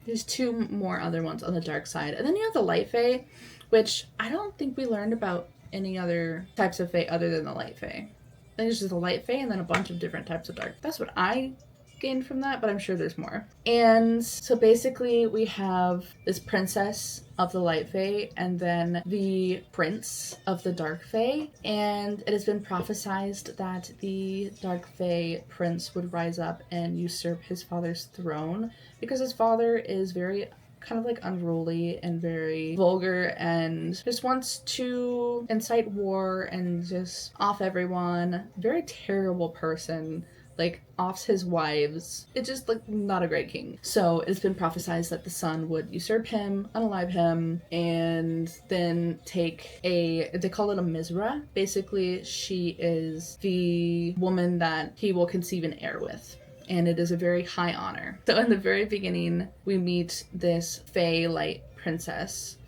There's two more other ones on the dark side. And then you have the light fae, which I don't think we learned about any other types of fae other than the light fae. think it's just a light fae and then a bunch of different types of dark. That's what I gained from that, but I'm sure there's more. And so basically we have this princess of the light fae and then the prince of the dark fae, and it has been prophesized that the dark fae prince would rise up and usurp his father's throne, because his father is very kind of like unruly and very vulgar and just wants to incite war and just off everyone. Very terrible person. Like, offs his wives. It's just, like, not a great king. So, it's been prophesized that the son would usurp him, unalive him, and then take they call it a Mizra. Basically, she is the woman that he will conceive an heir with. And it is a very high honor. So, in the very beginning, we meet this Fae Light Princess.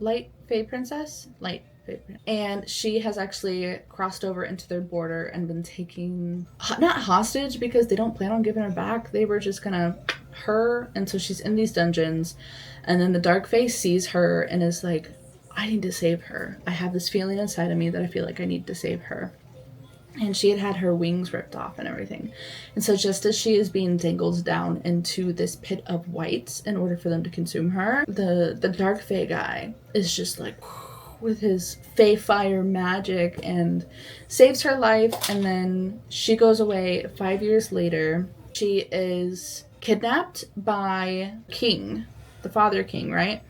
Light Princess? And she has actually crossed over into their border and been taken, not hostage because they don't plan on giving her back. They were just gonna her, and so she's in these dungeons, and then the dark fae sees her and is like, I need to save her. I have this feeling inside of me that I feel like I need to save her. And she had her wings ripped off and everything. And so just as she is being dangled down into this pit of whites in order for them to consume her, the dark fae guy is just like with his fae fire magic and saves her life. And then she goes away. 5 years later, she is kidnapped by King, the father king, right?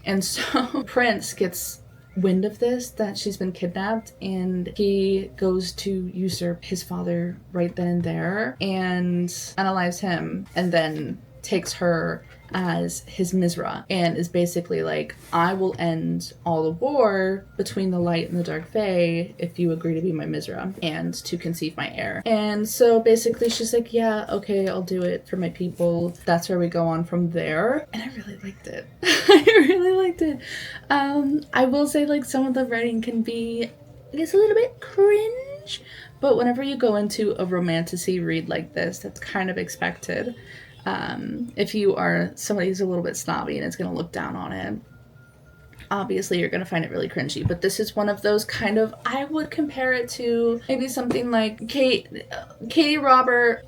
And so Prince gets wind of this, that she's been kidnapped, and he goes to usurp his father right then and there and unalives him, and then takes her as his Mizra and is basically like, I will end all the war between the light and the dark fae if you agree to be my Mizra and to conceive my heir. And so basically she's like, yeah, okay, I'll do it for my people. That's where we go on from there. And I really liked it. I really liked it. I will say, like, some of the writing can be, I guess, a little bit cringe, but whenever you go into a romantasy read like this, that's kind of expected. If you are somebody who's a little bit snobby and is going to look down on it, obviously you're going to find it really cringy. But this is one of those kind of, I would compare it to maybe something like Katie Robert,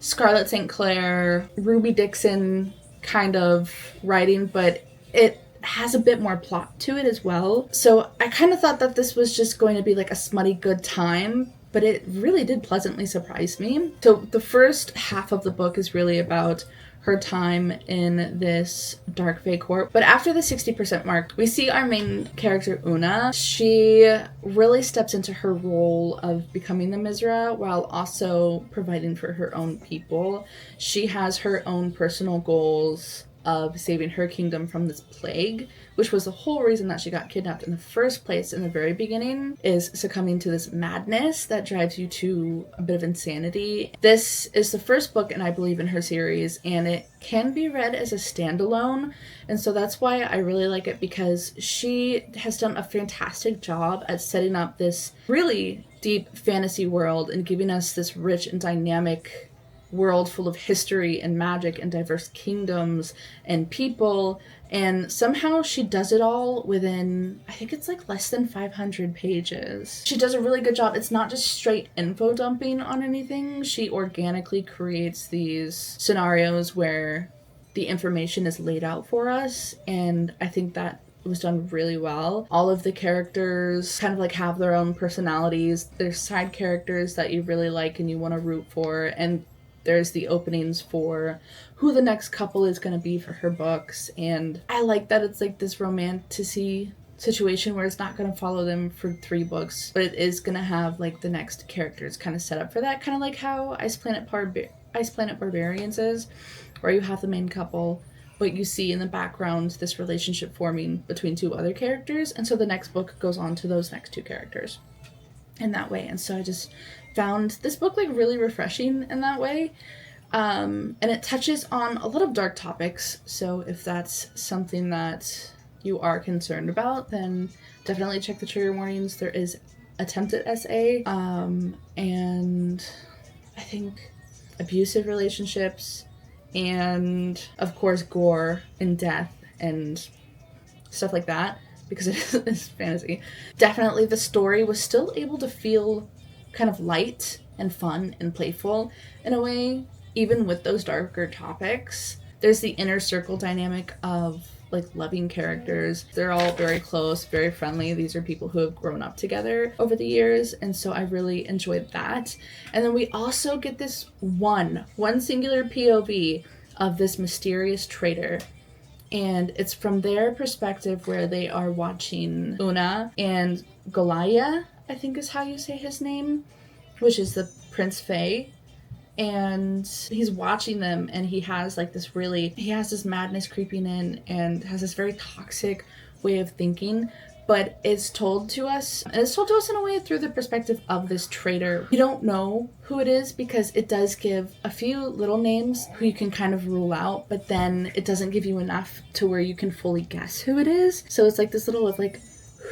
Scarlett St. Clair, Ruby Dixon kind of writing, but it has a bit more plot to it as well. So I kind of thought that this was just going to be like a smutty good time, but it really did pleasantly surprise me. So the first half of the book is really about her time in this dark fae court. But after the 60% mark, we see our main character, Una. She really steps into her role of becoming the Mizra while also providing for her own people. She has her own personal goals of saving her kingdom from this plague, which was the whole reason that she got kidnapped in the first place in the very beginning, is succumbing to this madness that drives you to a bit of insanity. This is the first book, and I believe, in her series, and it can be read as a standalone, and so that's why I really like it, because she has done a fantastic job at setting up this really deep fantasy world and giving us this rich and dynamic world full of history and magic and diverse kingdoms and people, and somehow she does it all within, I think it's like less than 500 pages. She does a really good job. It's not just straight info dumping on anything. She organically creates these scenarios where the information is laid out for us, and I think that was done really well. All of the characters kind of like have their own personalities. There's side characters that you really like and you want to root for, and there's the openings for who the next couple is going to be for her books. And I like that it's like this romantasy situation where it's not going to follow them for 3 books, but it is going to have like the next characters kind of set up for that, kind of like how Ice Planet Barbarians is, where you have the main couple, but you see in the background this relationship forming between 2 other characters, and so the next book goes on to those next 2 characters in that way. And so I just found this book like really refreshing in that way, and it touches on a lot of dark topics, so if that's something that you are concerned about, then definitely check the trigger warnings. There is attempted SA, and I think abusive relationships, and of course gore and death and stuff like that, because it is fantasy. Definitely the story was still able to feel kind of light and fun and playful in a way, even with those darker topics. There's the inner circle dynamic of like loving characters. They're all very close, very friendly. These are people who have grown up together over the years, and so I really enjoyed that. And then we also get this one singular POV of this mysterious traitor, and it's from their perspective where they are watching Una and Golaya, I think is how you say his name, which is the Prince Fae. And he's watching them, and he has this madness creeping in and has this very toxic way of thinking, but it's told to us in a way through the perspective of this traitor. You don't know who it is because it does give a few little names who you can kind of rule out, but then it doesn't give you enough to where you can fully guess who it is. So it's like this little of like,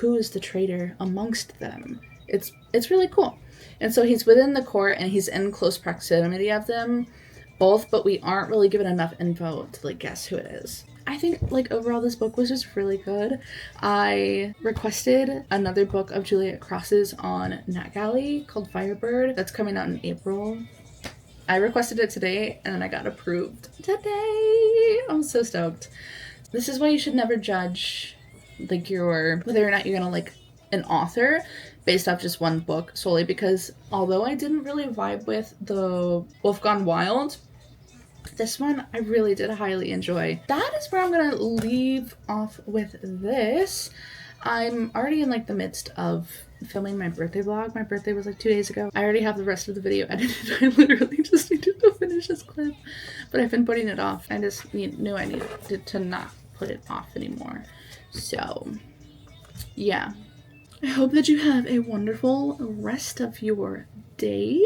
who is the traitor amongst them? It's really cool. And so he's within the court and he's in close proximity of them both, but we aren't really given enough info to like guess who it is. I think like overall this book was just really good. I requested another book of Juliet Cross's on NetGalley called Firebird that's coming out in April. I requested it today and then I got approved today. I'm so stoked. This is why you should never judge like whether or not you're gonna like an author based off just one book, solely because although I didn't really vibe with the Wolf Gone Wild, this one I really did highly enjoy. That is where I'm gonna leave off with this. I'm already in like the midst of filming my birthday vlog. My birthday was like 2 days ago. I already have the rest of the video edited. I literally just needed to finish this clip, but I've been putting it off. I just knew I needed to not put it off anymore. So yeah, I hope that you have a wonderful rest of your day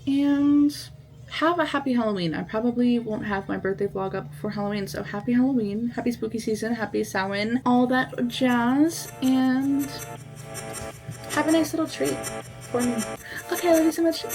and have a happy Halloween. I probably won't have my birthday vlog up before Halloween, so happy Halloween, happy spooky season, happy Samhain, all that jazz, and have a nice little treat for me. Okay, I love you so much.